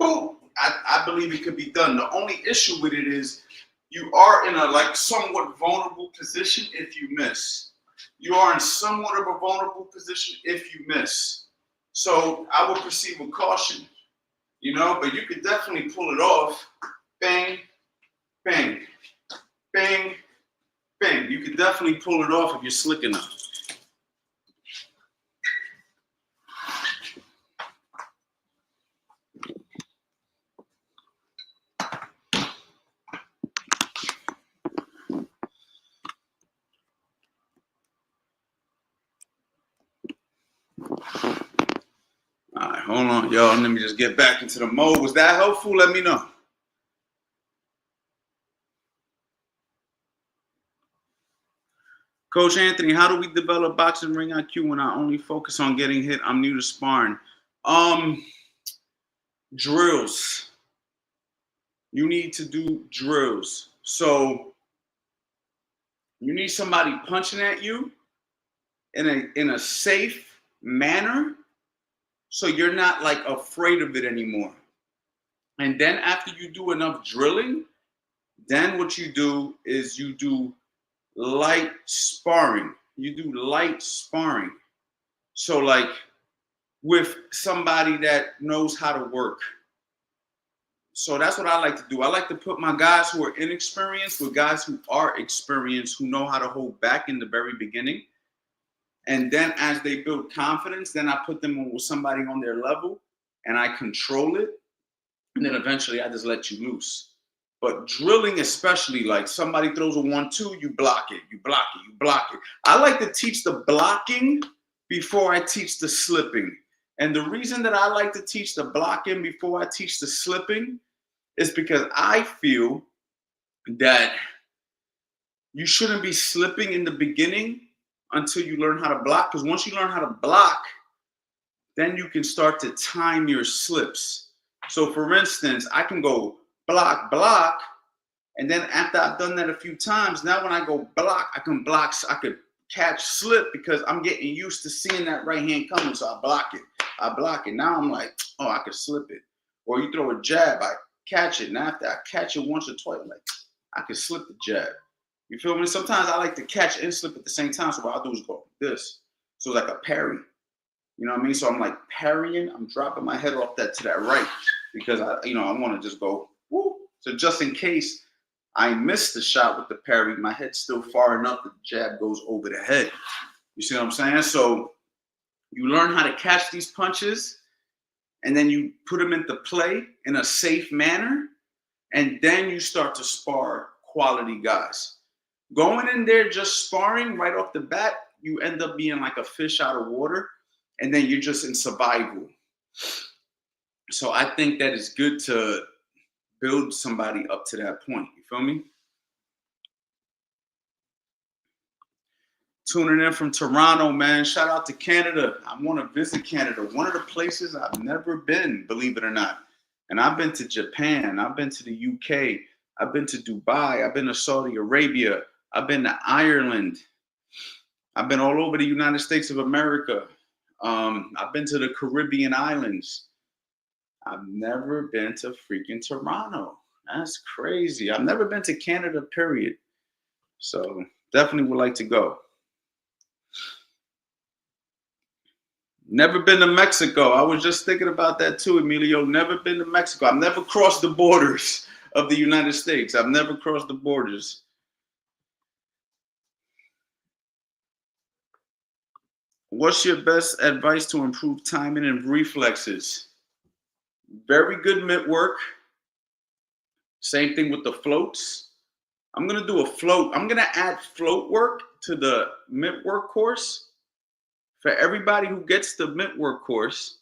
boop. I believe it could be done. The only issue with it is you are in a like somewhat vulnerable position if you miss. You are in somewhat of a vulnerable position if you miss. So I would proceed with caution, you know, but you could definitely pull it off. Bang, bang. Bang, bang. You can definitely pull it off if you're slick enough. Hold on, y'all. Let me just get back into the mode. Was that helpful? Let me know. Coach Anthony, how do we develop boxing ring IQ when I only focus on getting hit? I'm new to sparring. Drills. You need to do drills. So you need somebody punching at you in a safe manner, so you're not like afraid of it anymore. And then after you do enough drilling, then what you do is you do light sparring. You do light sparring. So like with somebody that knows how to work. So that's what I like to do. I like to put my guys who are inexperienced with guys who are experienced, who know how to hold back in the very beginning. And then as they build confidence, then I put them with somebody on their level and I control it. And then eventually I just let you loose. But drilling, especially, like somebody throws a 1-2, you block it, you block it, you block it. I like to teach the blocking before I teach the slipping. And the reason that I like to teach the blocking before I teach the slipping is because I feel that you shouldn't be slipping in the beginning until you learn how to block. Because once you learn how to block, then you can start to time your slips. So for instance, I can go block, block, and then after I've done that a few times, now when I go block, I could catch slip because I'm getting used to seeing that right hand coming, so I block it. Now I'm like, oh, I could slip it. Or you throw a jab, I catch it, and after I catch it once or twice, I'm like, I could slip the jab. You feel me? Sometimes I like to catch and slip at the same time, so what I'll do is go like this. So it's like a parry. You know what I mean? So I'm like parrying, I'm dropping my head off that to that right because I want to just go, woo. So just in case I miss the shot with the parry, my head's still far enough that the jab goes over the head. You see what I'm saying? So you learn how to catch these punches and then you put them into play in a safe manner. And then you start to spar quality guys. Going in there just sparring right off the bat, you end up being like a fish out of water. And then you're just in survival. So I think that it's good to build somebody up to that point. You feel me? Tuning in from Toronto, man. Shout out to Canada. I want to visit Canada. One of the places I've never been, believe it or not. And I've been to Japan. I've been to the UK. I've been to Dubai. I've been to Saudi Arabia. I've been to Ireland. I've been all over the United States of America. I've been to the Caribbean islands. I've never been to freaking Toronto. That's crazy. I've never been to Canada, period. So definitely would like to go. Never been to Mexico. I was just thinking about that too, Emilio. Never been to Mexico. I've never crossed the borders of the United States. I've never crossed the borders. What's your best advice to improve timing and reflexes? Very good mittwork. Same thing with the floats. I'm going to do a float. I'm going to add float work to the mittwork course. For everybody who gets the mittwork course,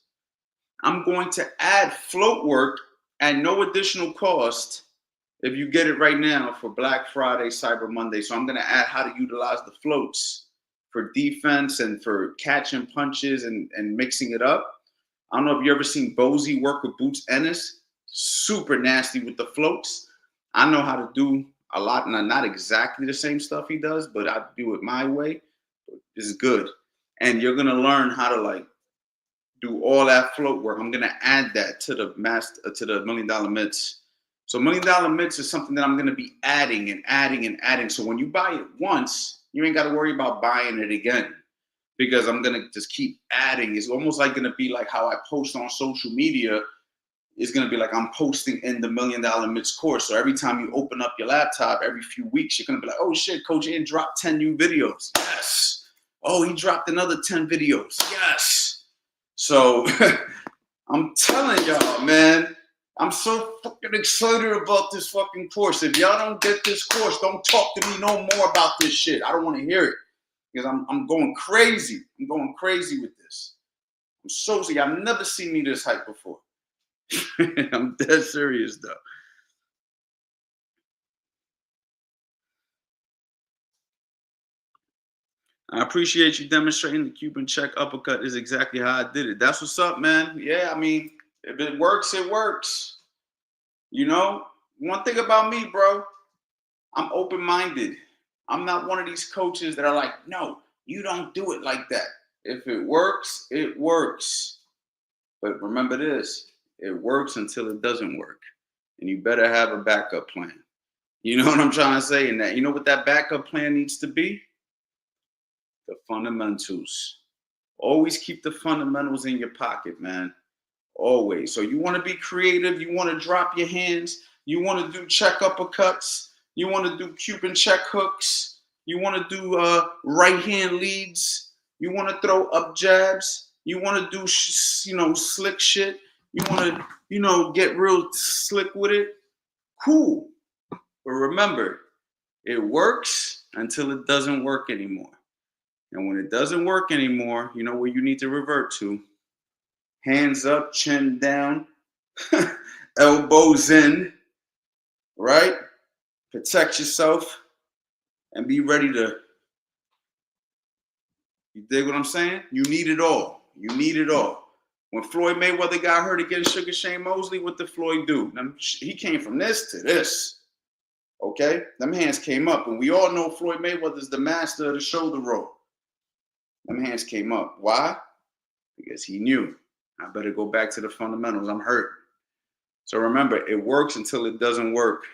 I'm going to add float work at no additional cost if you get it right now for Black Friday, Cyber Monday. So I'm going to add how to utilize the floats for defense and for catching punches and mixing it up. I don't know if you ever seen Bozy work with Boots Ennis. Super nasty with the floats. I know how to do a lot, and not exactly the same stuff he does, but I do it my way. It's good. And you're going to learn how to like do all that float work. I'm going to add that to the $1 million mitts. So $1 million mitts is something that I'm going to be adding and adding and adding. So when you buy it once, you ain't got to worry about buying it again, because I'm going to just keep adding. It's almost like going to be like how I post on social media. It's going to be like I'm posting in the $1 million mitts course. So every time you open up your laptop, every few weeks, you're going to be like, oh shit, Coach Ian dropped 10 new videos. Yes. Oh, he dropped another 10 videos. Yes. So I'm telling y'all, man, I'm so fucking excited about this fucking course. If y'all don't get this course, don't talk to me no more about this shit. I don't want to hear it because I'm going crazy. I'm going crazy with this. I'm so serious. I've never seen me this hype before. I'm dead serious though. I appreciate you demonstrating the Cuban check uppercut is exactly how I did it. That's what's up, man. Yeah, I mean, if it works, it works. You know, one thing about me, bro, I'm open-minded. I'm not one of these coaches that are like, no, you don't do it like that. If it works, it works. But remember this, it works until it doesn't work. And you better have a backup plan. You know what I'm trying to say? And that, you know what that backup plan needs to be? The fundamentals. Always keep the fundamentals in your pocket, man. Always. So you want to be creative. You want to drop your hands. You want to do check uppercuts. You want to do Cuban check hooks. You want to do right hand leads. You want to throw up jabs. You want to do, slick shit. You want to, get real slick with it. Cool. But remember, it works until it doesn't work anymore. And when it doesn't work anymore, you know where you need to revert to. Hands up, chin down, elbows in, right? Protect yourself and be ready to, you dig what I'm saying? You need it all. You need it all. When Floyd Mayweather got hurt against Sugar Shane Mosley, what did Floyd do? He came from this to this. Okay? Them hands came up. And we all know Floyd Mayweather's the master of the shoulder roll. Them hands came up. Why? Because he knew. I better go back to the fundamentals. I'm hurt. So remember, it works until it doesn't work.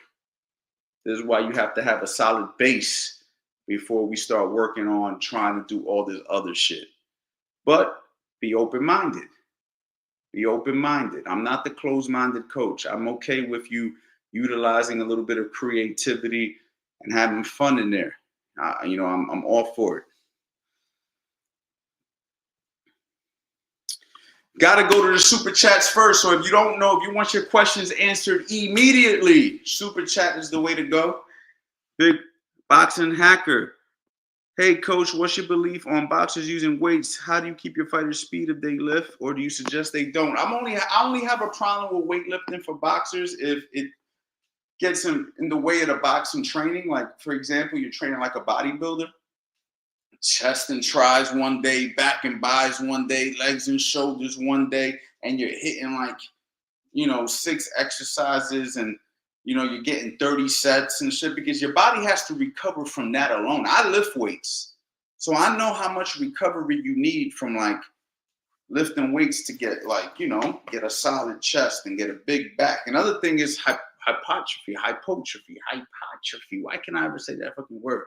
This is why you have to have a solid base before we start working on trying to do all this other shit. But be open-minded. Be open-minded. I'm not the closed-minded coach. I'm okay with you utilizing a little bit of creativity and having fun in there. I'm all for it. Got to go to the super chats first. So if you don't know, if you want your questions answered immediately, super chat is the way to go. Big boxing hacker. Hey, coach, what's your belief on boxers using weights? How do you keep your fighters' speed if they lift, or do you suggest they don't? I only have a problem with weightlifting for boxers if it gets in the way of the boxing training. Like, for example, you're training like a bodybuilder. Chest and tries one day, back and buys one day, legs and shoulders one day, and you're hitting 6 exercises and, you're getting 30 sets and shit because your body has to recover from that alone. I lift weights, so I know how much recovery you need from lifting weights to get get a solid chest and get a big back. Another thing is hypertrophy. Why can't I ever say that fucking word?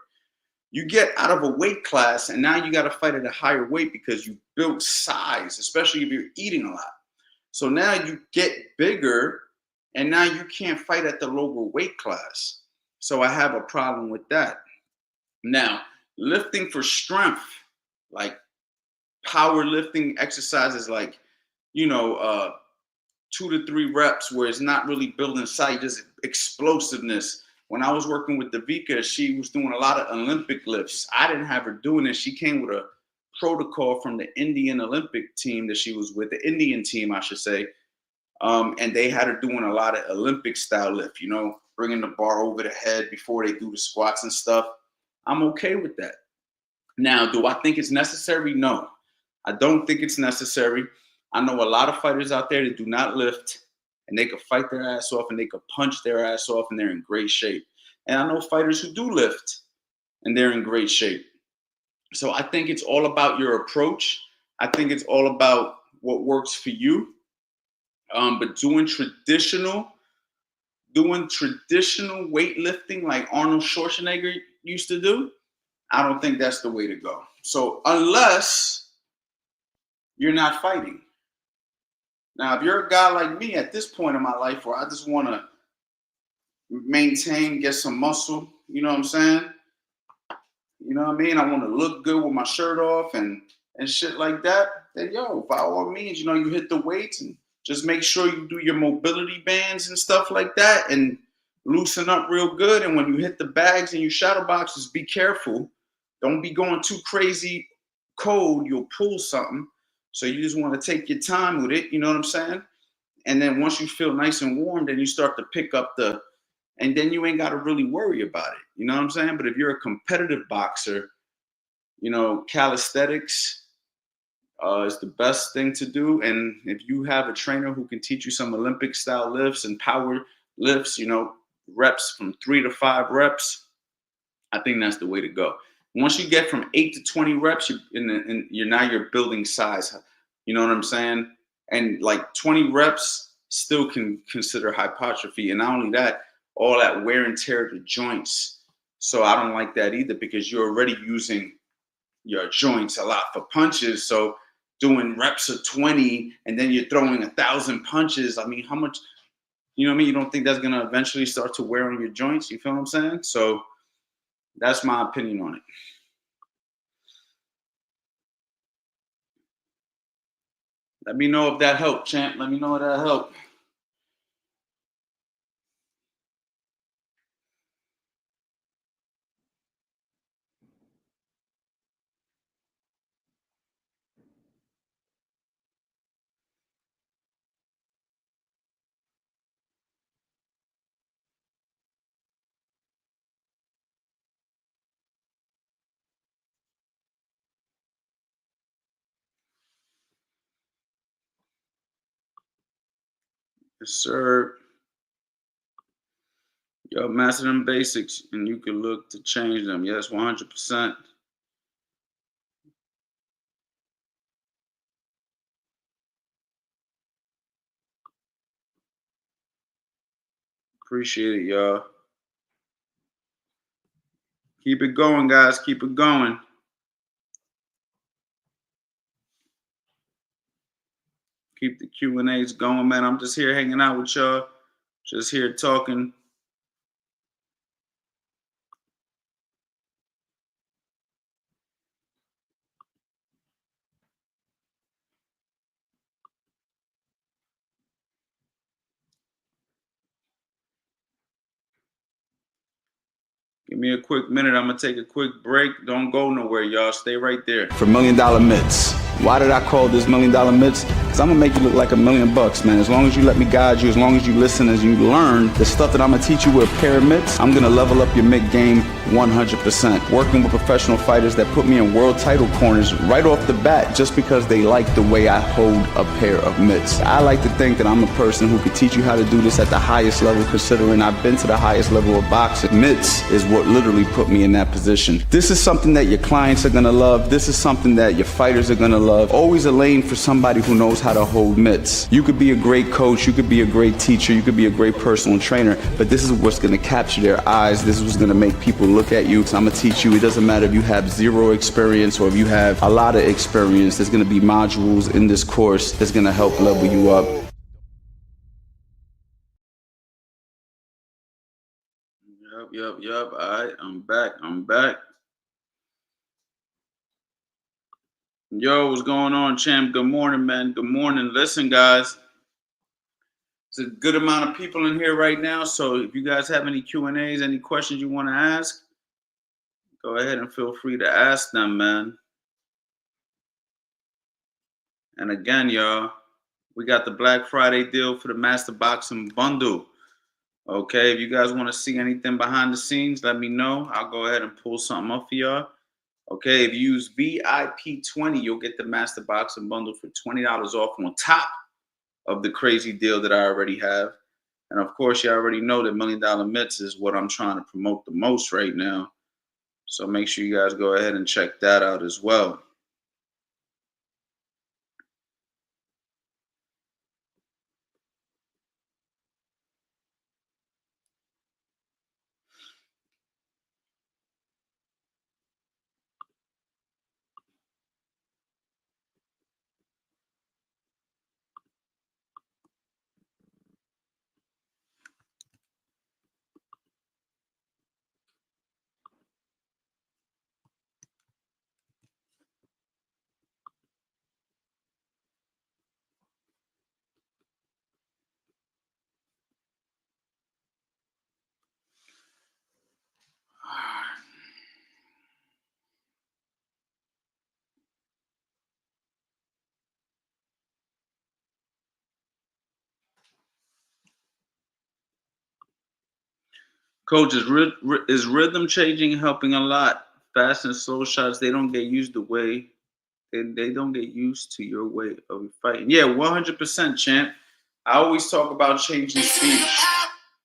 You get out of a weight class and now you got to fight at a higher weight because you built size, especially if you're eating a lot. So now you get bigger and now you can't fight at the lower weight class. So I have a problem with that. Now, lifting for strength, like powerlifting exercises, 2 to 3 reps where it's not really building size, just explosiveness. When I was working with Davika, she was doing a lot of Olympic lifts. I didn't have her doing it. She came with a protocol from the Indian Olympic team that she was with, the Indian team, I should say. And they had her doing a lot of Olympic style lift, bringing the bar over the head before they do the squats and stuff. I'm okay with that. Now, do I think it's necessary? No, I don't think it's necessary. I know a lot of fighters out there that do not lift, and they could fight their ass off and they could punch their ass off and they're in great shape. And I know fighters who do lift and they're in great shape. So I think it's all about your approach. I think it's all about what works for you. But doing traditional weightlifting like Arnold Schwarzenegger used to do, I don't think that's the way to go. So unless you're not fighting. Now, if you're a guy like me at this point in my life where I just want to maintain, get some muscle, you know what I'm saying? You know what I mean? I want to look good with my shirt off and shit like that. Then, by all means, you hit the weights and just make sure you do your mobility bands and stuff like that and loosen up real good. And when you hit the bags and you shadow boxes, be careful. Don't be going too crazy cold. You'll pull something. So you just want to take your time with it, you know what I'm saying? And then once you feel nice and warm, then you start to pick up and then you ain't got to really worry about it. You know what I'm saying? But if you're a competitive boxer, calisthenics is the best thing to do. And if you have a trainer who can teach you some Olympic style lifts and power lifts, reps from 3 to 5 reps, I think that's the way to go. Once you get from 8 to 20 reps, you're building size. You know what I'm saying? And like 20 reps still can consider hypertrophy. And not only that, all that wear and tear of the joints. So I don't like that either, because you're already using your joints a lot for punches. So doing reps of 20 and then you're throwing 1,000 punches. I mean, how much, you know what I mean? You don't think that's going to eventually start to wear on your joints? You feel what I'm saying? So that's my opinion on it. Let me know if that helped, champ. Let me know if that helped. Yes, sir. Yo, master them basics and you can look to change them. Yes, 100%. Appreciate it, y'all. Keep it going, guys. Keep it going. Keep the Q&As going, man. I'm just here hanging out with y'all. Just here talking. Give me a quick minute. I'm going to take a quick break. Don't go nowhere, y'all. Stay right there. For $1 Million Mitts. Why did I call this $1 Million Mitts? Because I'm going to make you look like $1 million, man. As long as you let me guide you, as long as you listen, as you learn the stuff that I'm going to teach you with a pair of mitts, I'm going to level up your mitt game 100%. Working with professional fighters that put me in world title corners right off the bat just because they like the way I hold a pair of mitts. I like to think that I'm a person who could teach you how to do this at the highest level, considering I've been to the highest level of boxing. Mitts is what literally put me in that position. This is something that your clients are going to love. This is something that your fighters are going to love. Always a lane for somebody who knows how to hold mitts. You could be a great coach, you could be a great teacher, you could be a great personal trainer, but this is what's going to capture their eyes. This is what's going to make people look at you. So I'm going to teach you. It doesn't matter if you have zero experience or if you have a lot of experience. There's going to be modules in this course that's going to help level you up. Yep. All right, I'm back. Yo, what's going on, champ? Good morning, man. Good morning. Listen, guys, there's a good amount of people in here right now. So if you guys have any Q&As, any questions you want to ask, go ahead and feel free to ask them, man. And again, y'all, we got the Black Friday deal for the Master Boxing Bundle. Okay, if you guys want to see anything behind the scenes, let me know. I'll go ahead and pull something up for y'all. Okay, if you use VIP20, you'll get the Master Boxing Bundle for $20 off on top of the crazy deal that I already have. And of course, you already know that $1 Million Mitts is what I'm trying to promote the most right now. So make sure you guys go ahead and check that out as well. Coach, is rhythm changing helping a lot? Fast and slow shots, they don't get used the way they don't get used to your way of fighting. Yeah, 100%, champ. I always talk about changing speed.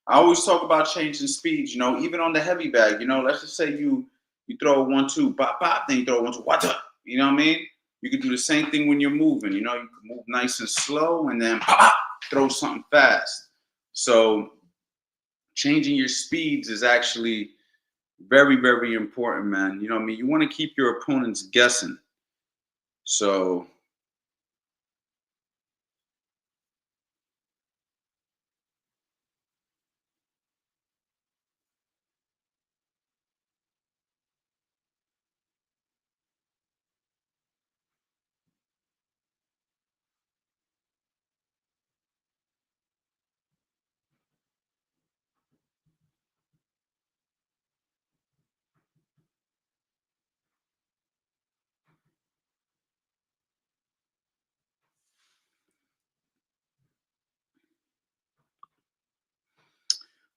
I always talk about changing speeds. You know, even on the heavy bag. You know, let's just say you throw a 1-2, pop, pop, then you throw a 1-2, what up? You know what I mean? You can do the same thing when you're moving. You know, you can move nice and slow, and then pop, pop, throw something fast. So changing your speeds is actually very, very important, man. You know what I mean? You want to keep your opponents guessing. So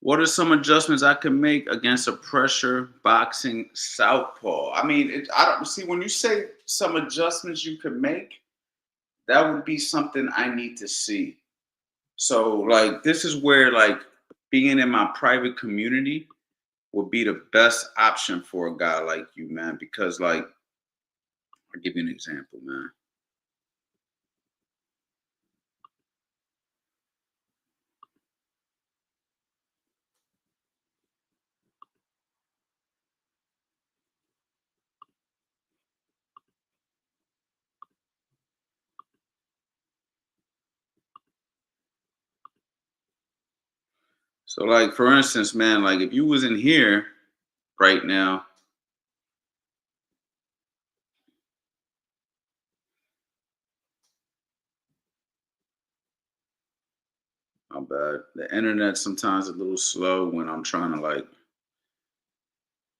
what are some adjustments I can make against a pressure boxing southpaw? I mean, I don't see when you say some adjustments you could make, that would be something I need to see. So, like, this is where like being in my private community would be the best option for a guy like you, man. Because, like, I'll give you an example, man. So, like, for instance, man, like if you was in here right now, my bad. The internet sometimes a little slow when I'm trying to like,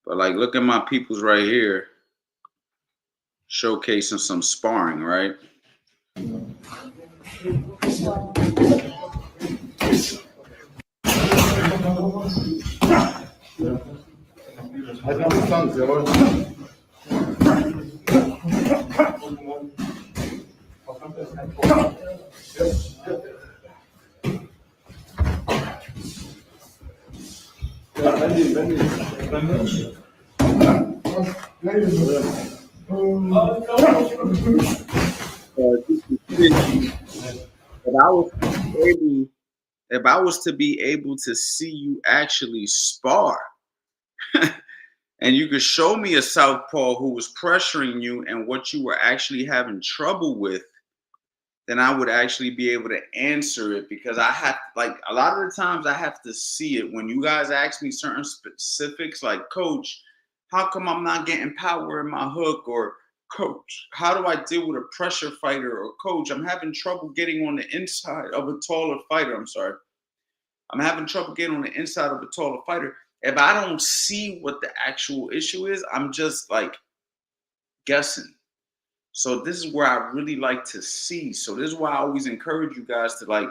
but like look at my peoples right here showcasing some sparring, right? If I was able, if I was to be able to see you actually spar, and you could show me a southpaw who was pressuring you and what you were actually having trouble with, then I would actually be able to answer it because I have like a lot of the times I have to see it. When you guys ask me certain specifics, like coach, how come I'm not getting power in my hook? Or coach, how do I deal with a pressure fighter? Or coach, I'm having trouble getting on the inside of a taller fighter. I'm sorry. I'm having trouble getting on the inside of a taller fighter. If I don't see what the actual issue is, I'm just like guessing. So this is where I really like to see. So this is why I always encourage you guys to like,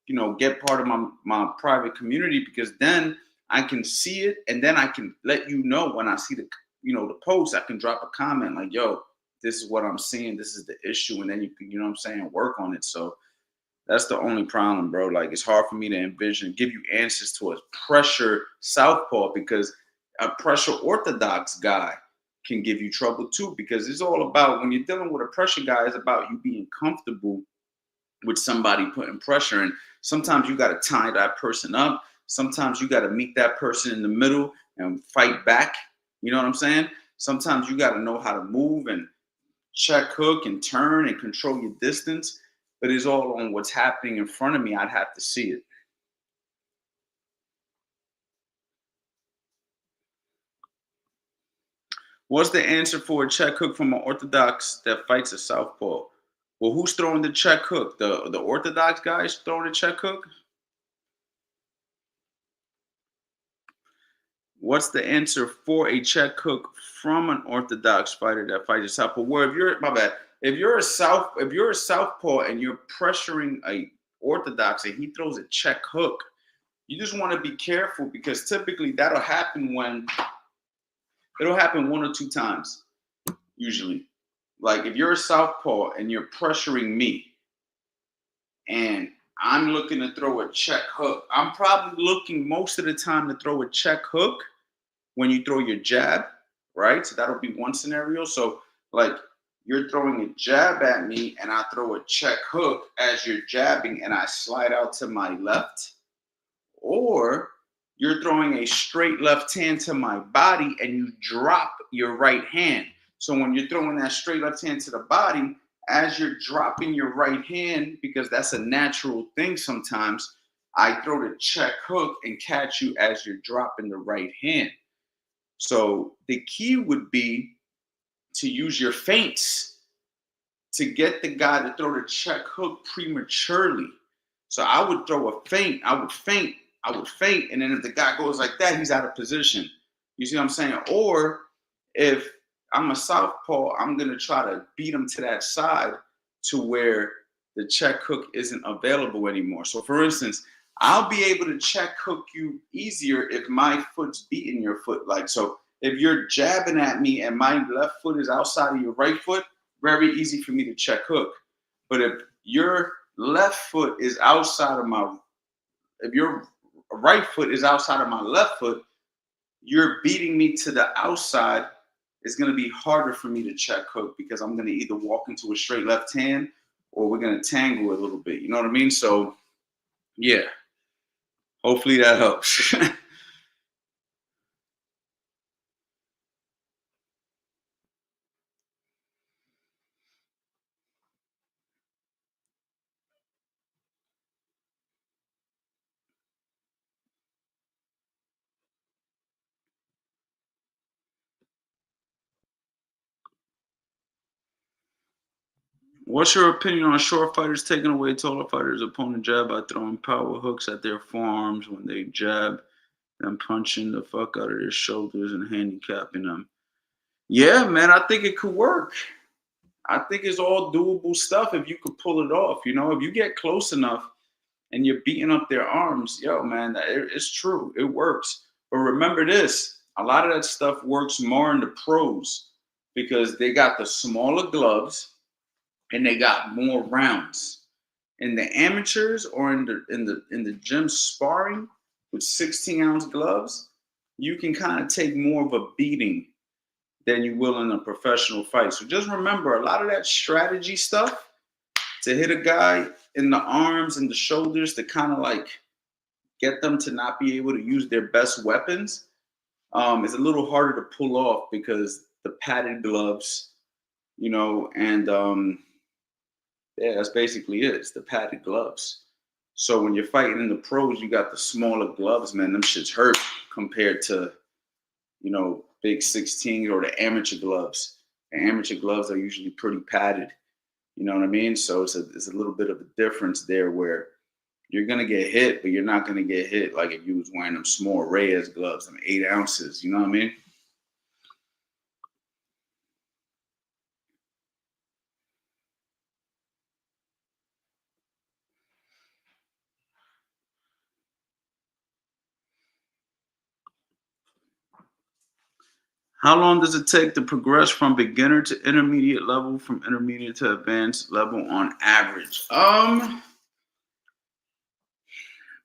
you know, get part of my private community, because then I can see it and then I can let you know when I see the, you know, the post. I can drop a comment like, yo, this is what I'm seeing. This is the issue. And then you can, you know what I'm saying, work on it. So that's the only problem, bro. Like, it's hard for me to envision, give you answers to a pressure southpaw, because a pressure orthodox guy can give you trouble too, because it's all about, when you're dealing with a pressure guy, it's about you being comfortable with somebody putting pressure. And sometimes you got to tie that person up. Sometimes you got to meet that person in the middle and fight back. You know what I'm saying? Sometimes you got to know how to move and check hook and turn and control your distance. But it's all on what's happening in front of me. I'd have to see it. What's the answer for a check hook from an orthodox that fights a southpaw? Well, who's throwing the check hook? The orthodox guys throwing the check hook? What's the answer for a check hook from an orthodox fighter that fights a southpaw? Well, if you're, my bad, if you're a southpaw and you're pressuring a orthodox and he throws a check hook, you just want to be careful because typically it'll happen one or two times, usually. Like if you're a southpaw and you're pressuring me and I'm looking to throw a check hook, I'm probably looking most of the time to throw a check hook when you throw your jab, right? So that'll be one scenario. So like you're throwing a jab at me and I throw a check hook as you're jabbing and I slide out to my left, or you're throwing a straight left hand to my body and you drop your right hand. So when you're throwing that straight left hand to the body, as you're dropping your right hand, because that's a natural thing sometimes, I throw the check hook and catch you as you're dropping the right hand. So the key would be to use your feints to get the guy to throw the check hook prematurely. So I would throw a feint, I would feint, and then if the guy goes like that, he's out of position. You see what I'm saying? Or if I'm a southpaw, I'm going to try to beat him to that side to where the check hook isn't available anymore. So for instance, I'll be able to check hook you easier if my foot's beating your foot. Like, so if you're jabbing at me and my left foot is outside of your right foot, very easy for me to check hook. But if your left foot is outside of if your right foot is outside of my left foot, you're beating me to the outside. It's going to be harder for me to check hook because I'm going to either walk into a straight left hand or we're going to tangle a little bit. You know what I mean? So, yeah, hopefully that helps. What's your opinion on short fighters taking away taller fighters' opponent jab by throwing power hooks at their forearms when they jab and punching the fuck out of their shoulders and handicapping them? Yeah, man, I think it could work. I think it's all doable stuff if you could pull it off. You know, if you get close enough and you're beating up their arms, yo, man, it's true. It works. But remember this, a lot of that stuff works more in the pros because they got the smaller gloves and they got more rounds. In the amateurs or in the gym sparring with 16-ounce gloves, you can kind of take more of a beating than you will in a professional fight. So just remember, a lot of that strategy stuff to hit a guy in the arms and the shoulders to kind of like get them to not be able to use their best weapons is a little harder to pull off because the padded gloves, you know, and yeah, that's basically it. It's the padded gloves. So when you're fighting in the pros, you got the smaller gloves, man. Them shits hurt compared to, you know, big 16 or the amateur gloves. The amateur gloves are usually pretty padded. You know what I mean? So it's a little bit of a difference there where you're going to get hit, but you're not going to get hit like if you was wearing them small Reyes gloves, them 8 ounces. You know what I mean? How long does it take to progress from beginner to intermediate level, from intermediate to advanced level on average?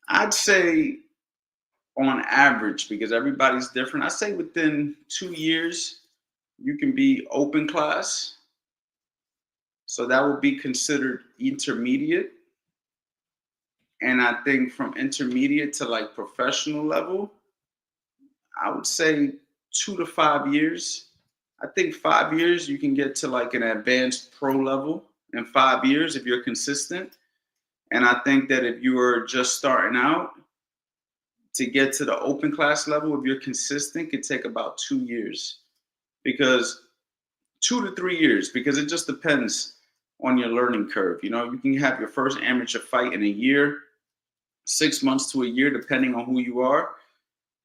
I'd say on average, because everybody's different, I'd say within 2 years, you can be open class. So that would be considered intermediate. And I think from intermediate to like professional level, I would say 2 to 5 years. I think 5 years you can get to like an advanced pro level in 5 years if you're consistent. And I think that if you are just starting out, to get to the open class level, if you're consistent, could take about 2 years. Because 2 to 3 years, because it just depends on your learning curve. You know, you can have your first amateur fight in a year, 6 months to a year, depending on who you are,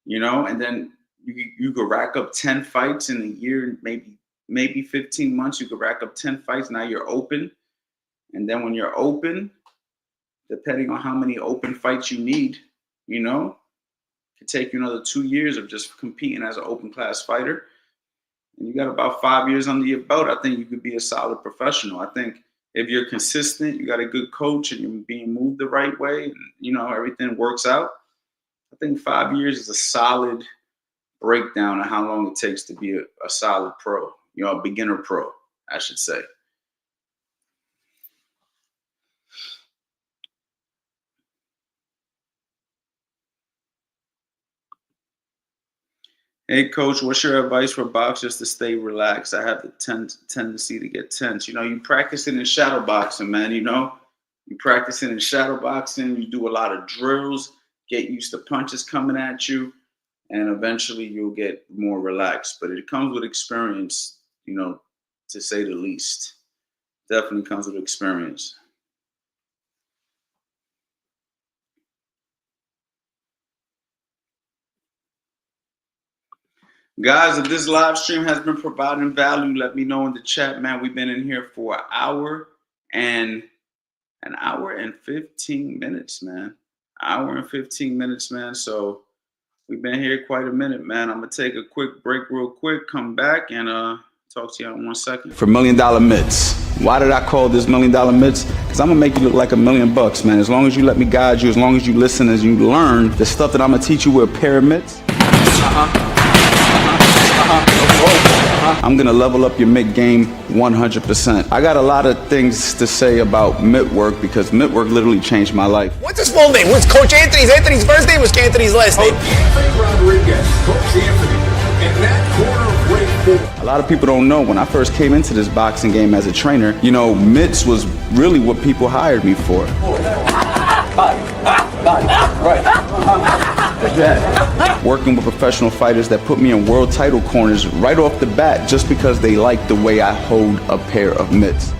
you know, and then you could rack up 10 fights in a year, maybe 15 months, you could rack up 10 fights. Now you're open. And then when you're open, depending on how many open fights you need, you know, it could take you another 2 years of just competing as an open class fighter. And you got about 5 years under your belt. I think you could be a solid professional. I think if you're consistent, you got a good coach, and you're being moved the right way, and, you know, everything works out. I think 5 years is a solid breakdown of how long it takes to be a solid pro, you know, a beginner pro, I should say. Hey, coach, what's your advice for boxers to stay relaxed? I have the tendency to get tense. You know, you practicing in shadow boxing, man. You know, you practicing in shadow boxing. You do a lot of drills, get used to punches coming at you, and eventually you'll get more relaxed. But it comes with experience, you know, to say the least. Definitely comes with experience. Guys, if this live stream has been providing value, let me know in the chat, man. We've been in here for an hour and 15 minutes, man. Hour and 15 minutes, man. So we've been here quite a minute, man. I'm going to take a quick break real quick, come back, and talk to you in 1 second. For $1 million mitts. Why did I call this $1 million mitts? Because I'm gonna make you look like $1 million, man. As long as you let me guide you, as long as you listen, as you learn the stuff that I'm gonna teach you with a pair of mitts. I'm gonna level up your mitt game 100%. I got a lot of things to say about mittwork because mittwork literally changed my life. What's his full name? What's Coach Anthony's? Anthony's first name was Anthony's last name. Anthony Rodriguez, Coach Anthony, and that corner of weight 4. A lot of people don't know when I first came into this boxing game as a trainer, you know, mitts was really what people hired me for. Working with professional fighters that put me in world title corners right off the bat just because they like the way I hold a pair of mitts.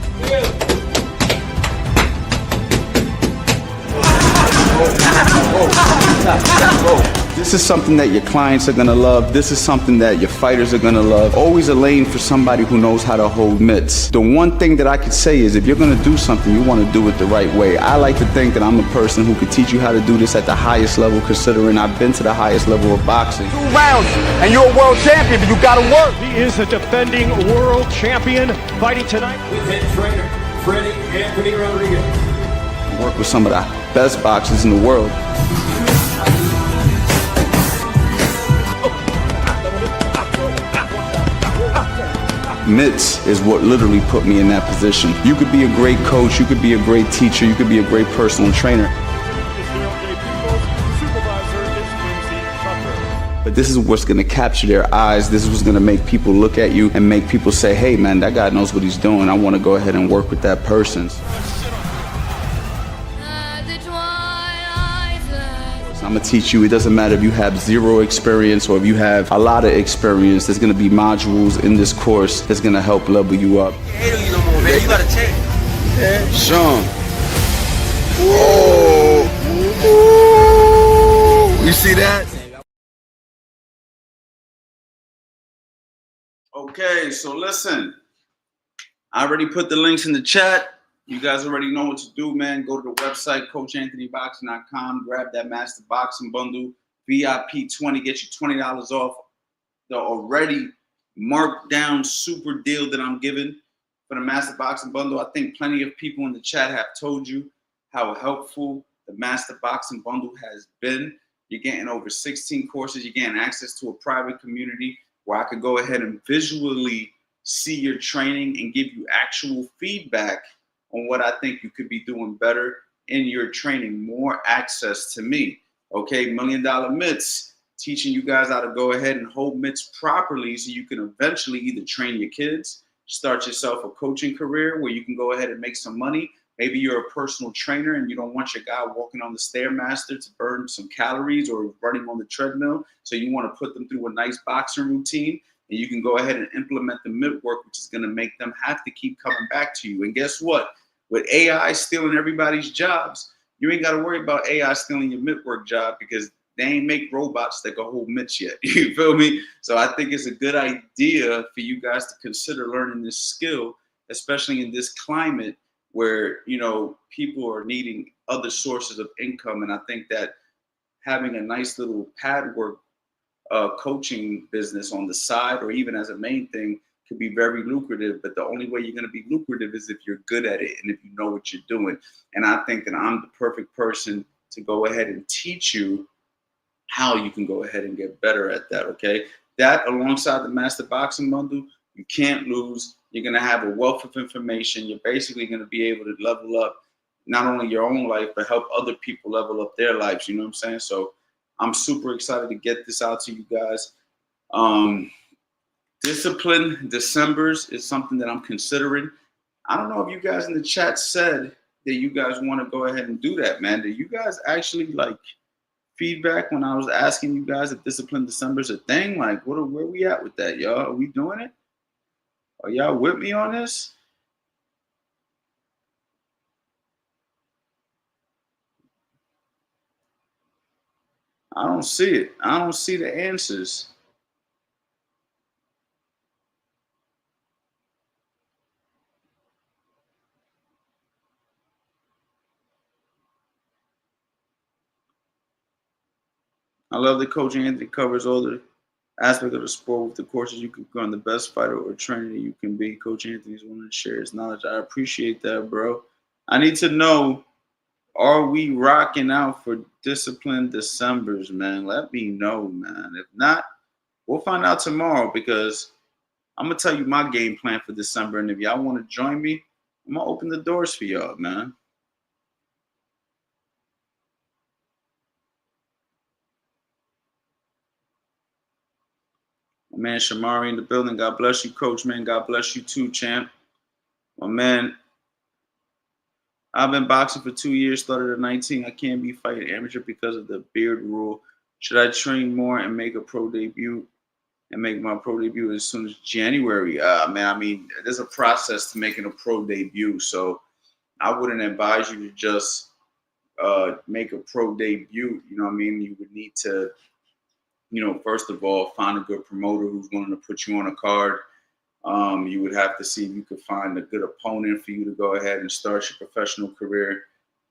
This is something that your clients are gonna love. This is something that your fighters are gonna love. Always a lane for somebody who knows how to hold mitts. The one thing that I could say is if you're gonna do something, you wanna do it the right way. I like to think that I'm a person who could teach you how to do this at the highest level, considering I've been to the highest level of boxing. 2 rounds, and you're a world champion, but you gotta work. He is a defending world champion fighting tonight. With head trainer, Freddie Anthony Rodriguez. I work with some of the best boxers in the world. Mitts is what literally put me in that position. You could be a great coach, you could be a great teacher, you could be a great personal trainer. But this is what's gonna capture their eyes. This is what's gonna make people look at you and make people say, hey man, that guy knows what he's doing. I wanna go ahead and work with that person. I'm gonna teach you, it doesn't matter if you have 0 experience or if you have a lot of experience, there's gonna be modules in this course that's gonna help level you up. You gotta change. Sean. Whoa. You see that? Okay, so listen. I already put the links in the chat. You guys already know what to do, man. Go to the website, CoachAnthonyBoxing.com. Grab that Master Boxing Bundle, VIP 20. Get you $20 off the already marked down super deal that I'm giving for the Master Boxing Bundle. I think plenty of people in the chat have told you how helpful the Master Boxing Bundle has been. You're getting over 16 courses. You're getting access to a private community where I could go ahead and visually see your training and give you actual feedback on what I think you could be doing better in your training. More access to me. Okay, $1 Million Mitts, teaching you guys how to go ahead and hold mitts properly so you can eventually either train your kids, start yourself a coaching career where you can go ahead and make some money. Maybe you're a personal trainer and you don't want your guy walking on the Stairmaster to burn some calories or running on the treadmill. So you want to put them through a nice boxing routine, and you can go ahead and implement the mittwork, which is going to make them have to keep coming back to you. And guess what? With AI stealing everybody's jobs, you ain't got to worry about AI stealing your mittwork job because they ain't make robots that can hold mitts yet. You feel me? So I think it's a good idea for you guys to consider learning this skill, especially in this climate where, you know, people are needing other sources of income. And I think that having a nice little pad work coaching business on the side or even as a main thing could be very lucrative. But the only way you're going to be lucrative is if you're good at it and if you know what you're doing. And I think that I'm the perfect person to go ahead and teach you how you can go ahead and get better at that, okay? That alongside the Master Boxing Bundle, you can't lose. You're going to have a wealth of information. You're basically going to be able to level up not only your own life, but help other people level up their lives. You know what I'm saying? So I'm super excited to get this out to you guys. Discipline Decembers is something that I'm considering. I don't know if you guys in the chat said that you guys want to go ahead and do that, man. Do you guys actually like feedback when I was asking you guys if Discipline December is a thing? Like, where we at with that, y'all? Are we doing it? Are y'all with me on this? I don't see it. I don't see the answers. I love that Coach Anthony covers all the aspect of the sport with the courses you can become the best fighter or trainer that you can be. Coach Anthony's willing to share his knowledge. I appreciate that, bro. I need to know, are we rocking out for Discipline Decembers, man? Let me know, man. If not, we'll find out tomorrow because I'm going to tell you my game plan for December. And if y'all want to join me, I'm going to open the doors for y'all, man. My man Shamari in the building. God bless you, Coach, man. God bless you too, champ. My man, I've been boxing for 2 years, started at 19. I can't be fighting amateur because of the beard rule. Should I train more and make a pro debut and make my pro debut as soon as January? Man, I mean, there's a process to making a pro debut. So I wouldn't advise you to just make a pro debut. You know what I mean? You would need to, first of all, find a good promoter who's willing to put you on a card. You would have to see if you could find a good opponent for you to go ahead and start your professional career.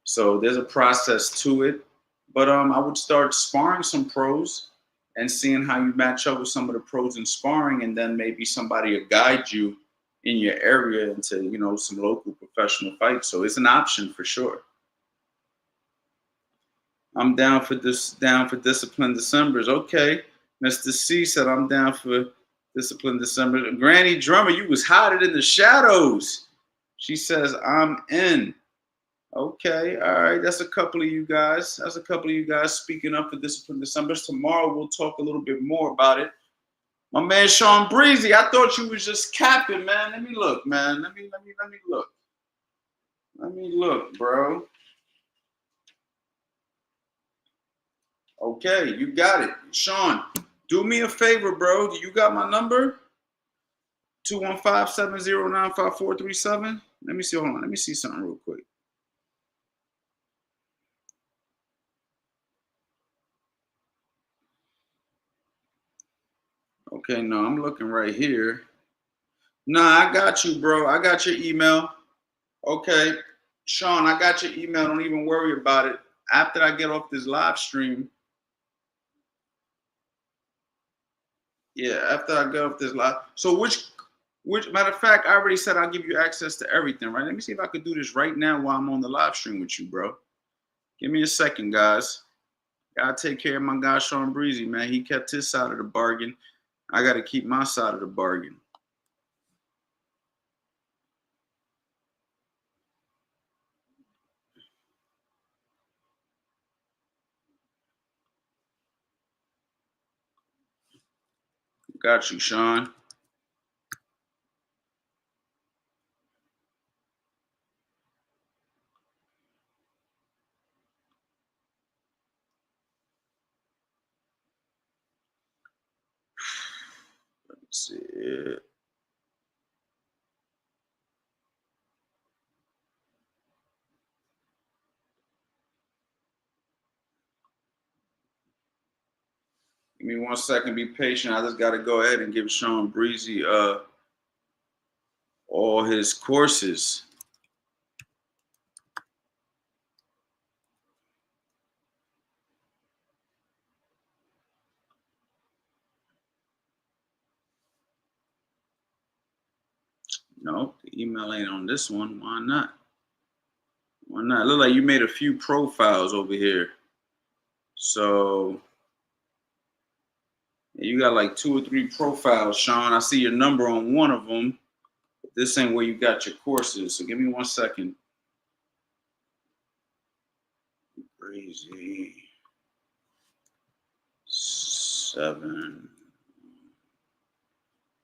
So there's a process to it. But I would start sparring some pros and seeing how you match up with some of the pros in sparring, and then maybe somebody will guide you in your area into, some local professional fights. So it's an option for sure. I'm down for Discipline Decembers. Okay. Mr. C said I'm down for Discipline December. Granny Drummer, you was hiding in the shadows. She says, I'm in. Okay, all right. That's a couple of you guys. Speaking up for Discipline December. Tomorrow we'll talk a little bit more about it. My man Sean Breezy, I thought you was just capping, man. Let me look, man. Let me look. Let me look, bro. Okay, you got it. Sean, do me a favor, bro. Do you got my number? 215-709-5437. Let me see. Hold on. Let me see something real quick. Okay, no, I'm looking right here. Nah, I got you, bro. I got your email. Okay, Sean, I got your email. Don't even worry about it. After I get off this live stream, after I get off this live. So which matter of fact, I already said I'll give you access to everything, right? Let me see if I could do this right now while I'm on the live stream with you, bro. Give me a second, guys. Gotta take care of my guy Sean Breezy, man. He kept his side of the bargain. I gotta keep my side of the bargain. Got you, Sean. Let's see it. Give me 1 second. Be patient. I just got to go ahead and give Sean Breezy all his courses. Nope, the email ain't on this one. Why not? Why not? Look like you made a few profiles over here. So you got like 2 or 3 profiles, Sean. I see your number on one of them. But this ain't where you got your courses. So give me 1 second. Crazy. 7.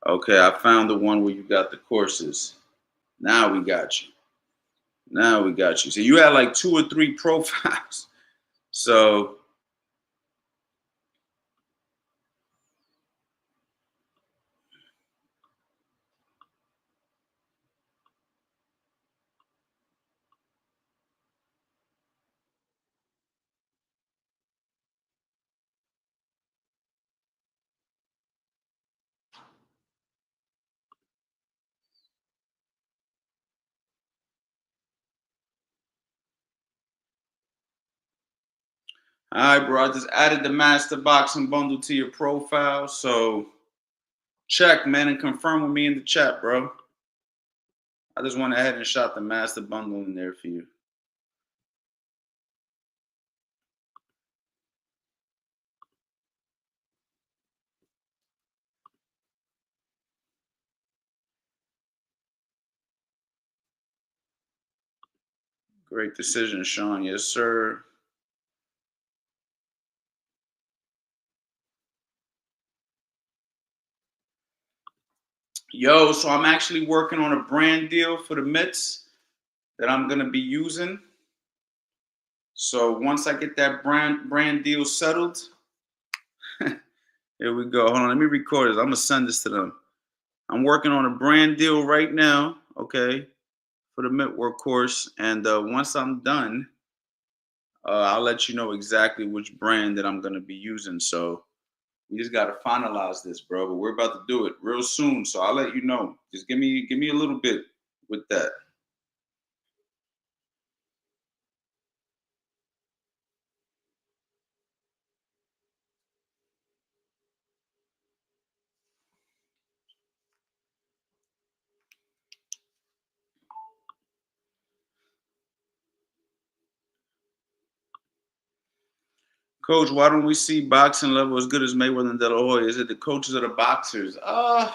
Okay, I found the one where you got the courses. Now we got you. Now we got you. So you had like 2 or 3 profiles. So all right, bro. I just added the Master Boxing Bundle to your profile. So check, man, and confirm with me in the chat, bro. I just went ahead and shot the Master Bundle in there for you. Great decision, Sean. Yes, sir. Yo, so I'm actually working on a brand deal for the mitts that I'm gonna be using. So once I get that brand deal settled, here we go. Hold on, let me record this. I'm gonna send this to them. I'm working on a brand deal right now, okay, for the mittwork course. And once I'm done, I'll let you know exactly which brand that I'm gonna be using. So we just gotta finalize this, bro. But we're about to do it real soon. So I'll let you know. Just give me a little bit with that. Coach, why don't we see boxing level as good as Mayweather and De La Hoya? Is it the coaches or the boxers? I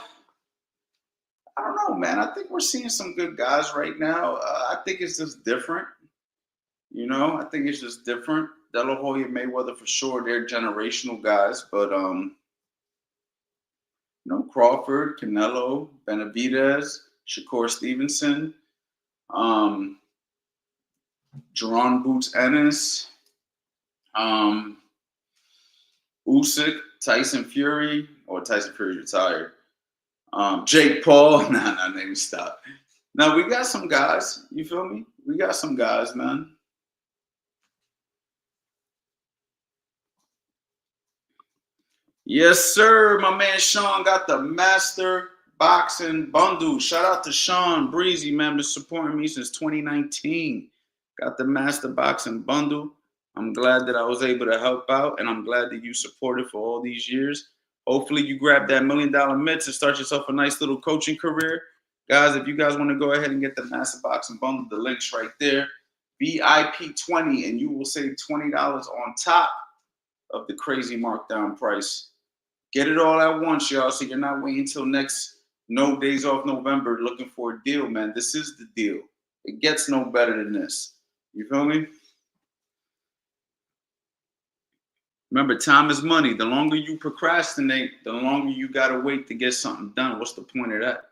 don't know, man. I think we're seeing some good guys right now. I think it's just different. You know, I think it's just different. De La Hoya, Mayweather for sure. They're generational guys, but you know, Crawford, Canelo, Benavidez, Shakur Stevenson, Jerron Boots Ennis, Usyk, Tyson Fury, or Tyson Fury retired. Jake Paul. Nah, let me stop. Now we got some guys. You feel me? We got some guys, man. Yes, sir. My man Sean got the Master Boxing Bundle. Shout out to Sean Breezy, man, been supporting me since 2019. Got the Master Boxing Bundle. I'm glad that I was able to help out, and I'm glad that you supported for all these years. Hopefully, you grab that $1 million mitts and start yourself a nice little coaching career. Guys, if you guys want to go ahead and get the Master Boxing Bundle, the link's right there. VIP20, and you will save $20 on top of the crazy markdown price. Get it all at once, y'all, so you're not waiting until next No Days Off November looking for a deal, man. This is the deal. It gets no better than this. You feel me? Remember, time is money. The longer you procrastinate, the longer you got to wait to get something done. What's the point of that?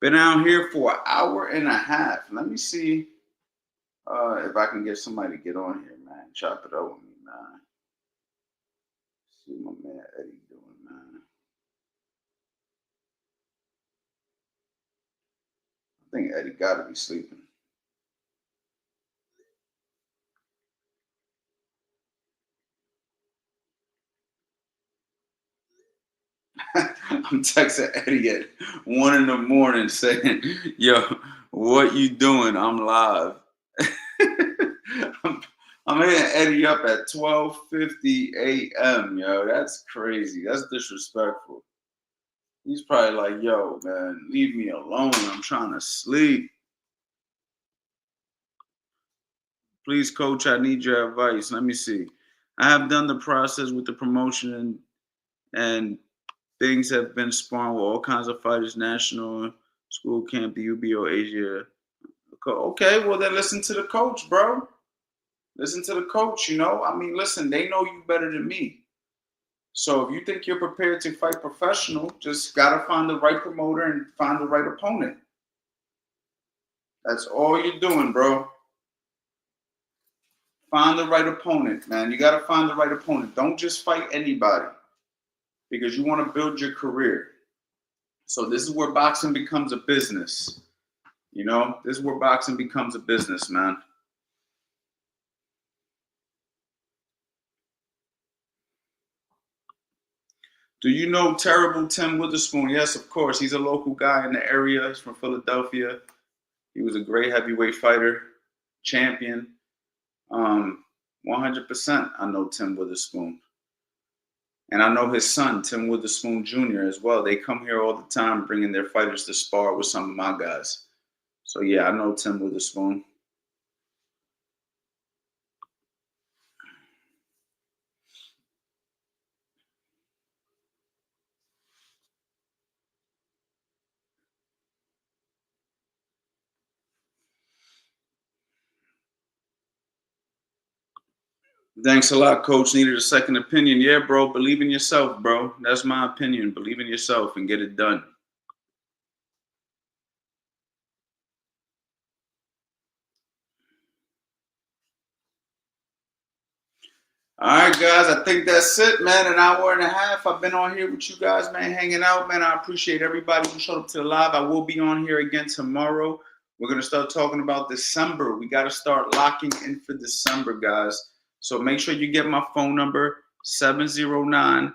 Been out here for an hour and a half. Let me see if I can get somebody to get on here, man. Chop it up with me, man. See what my man Eddie doing, man. I think Eddie got to be sleeping. I'm texting Eddie at 1 in the morning saying, yo, what you doing? I'm live. I'm hitting Eddie up at 12:50 a.m., yo. That's crazy. That's disrespectful. He's probably like, yo, man, leave me alone. I'm trying to sleep. Please, coach, I need your advice. Let me see. I have done the process with the promotion and things have been spawned with all kinds of fighters, national, school camp, the UBO, Asia. Okay, well, then listen to the coach, bro. Listen to the coach, you know. I mean, listen, they know you better than me. So if you think you're prepared to fight professional, just got to find the right promoter and find the right opponent. That's all you're doing, bro. Find the right opponent, man. You got to find the right opponent. Don't just fight anybody because you want to build your career. So this is where boxing becomes a business. You know, this is where boxing becomes a business, man. Do you know Terrible Tim Witherspoon? Yes, of course. He's a local guy in the area. He's from Philadelphia. He was a great heavyweight fighter, champion. 100% I know Tim Witherspoon. And I know his son, Tim Witherspoon Jr. as well. They come here all the time bringing their fighters to spar with some of my guys. So, yeah, I know Tim Witherspoon. Thanks a lot, Coach. Needed a second opinion. Yeah, bro. Believe in yourself, bro. That's my opinion. Believe in yourself and get it done. All right, guys. I think that's it, man. An hour and a half. I've been on here with you guys, man, hanging out, man. I appreciate everybody who showed up to the live. I will be on here again tomorrow. We're going to start talking about December. We got to start locking in for December, guys. So make sure you get my phone number, 709-5437.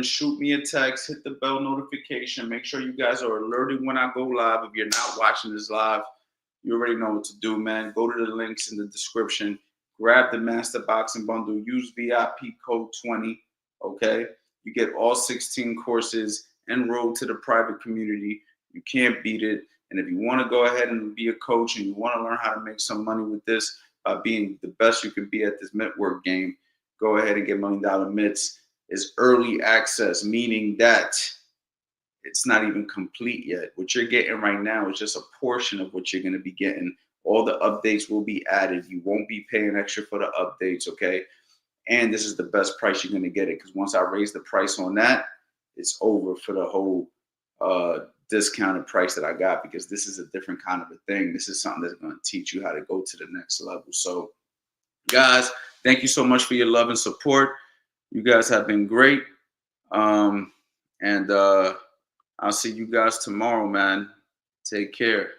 Shoot me a text, hit the bell notification. Make sure you guys are alerted when I go live. If you're not watching this live, you already know what to do, man. Go to the links in the description. Grab the Master Boxing Bundle. Use VIP code 20, okay? You get all 16 courses. Enroll to the private community. You can't beat it. And if you want to go ahead and be a coach and you want to learn how to make some money with this, being the best you can be at this mittwork game, go ahead and get $1 Million Mitts. It's early access, meaning that it's not even complete yet. What you're getting right now is just a portion of what you're going to be getting. All the updates will be added. You won't be paying extra for the updates, okay? And this is the best price you're going to get it, because once I raise the price on that, it's over for the whole discounted price that I got, because this is a different kind of a thing. This is something that's going to teach you how to go to the next level. So, guys, thank you so much for your love and support. You guys have been great. And I'll see you guys tomorrow, man. Take care.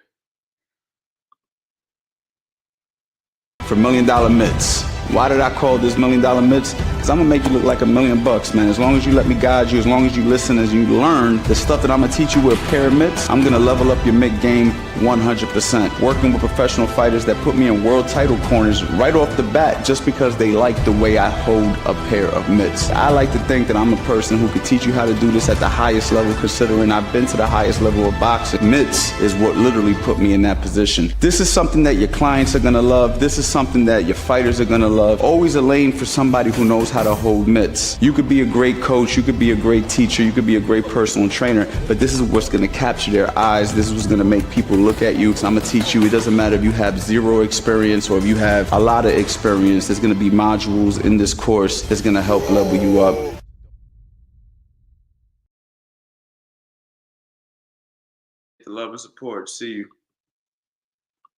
For $1 Million Mitts. Why did I call this $1 Million Mitts? Because I'm gonna make you look like $1 million, man. As long as you let me guide you, as long as you listen, as you learn the stuff that I'm gonna teach you with a pair of mitts, I'm gonna level up your mitt game 100%. Working with professional fighters that put me in world title corners right off the bat just because they like the way I hold a pair of mitts. I like to think that I'm a person who could teach you how to do this at the highest level, considering I've been to the highest level of boxing. Mitts is what literally put me in that position. This is something that your clients are gonna love. This is something that your fighters are gonna love. Always a lane for somebody who knows how to hold mitts. You could be a great coach, you could be a great teacher, you could be a great personal trainer, but this is what's gonna capture their eyes. This is what's gonna make people look at you. So I'm gonna teach you. It doesn't matter if you have zero experience or if you have a lot of experience. There's gonna be modules in this course that's gonna help level you up. Love and support. See you.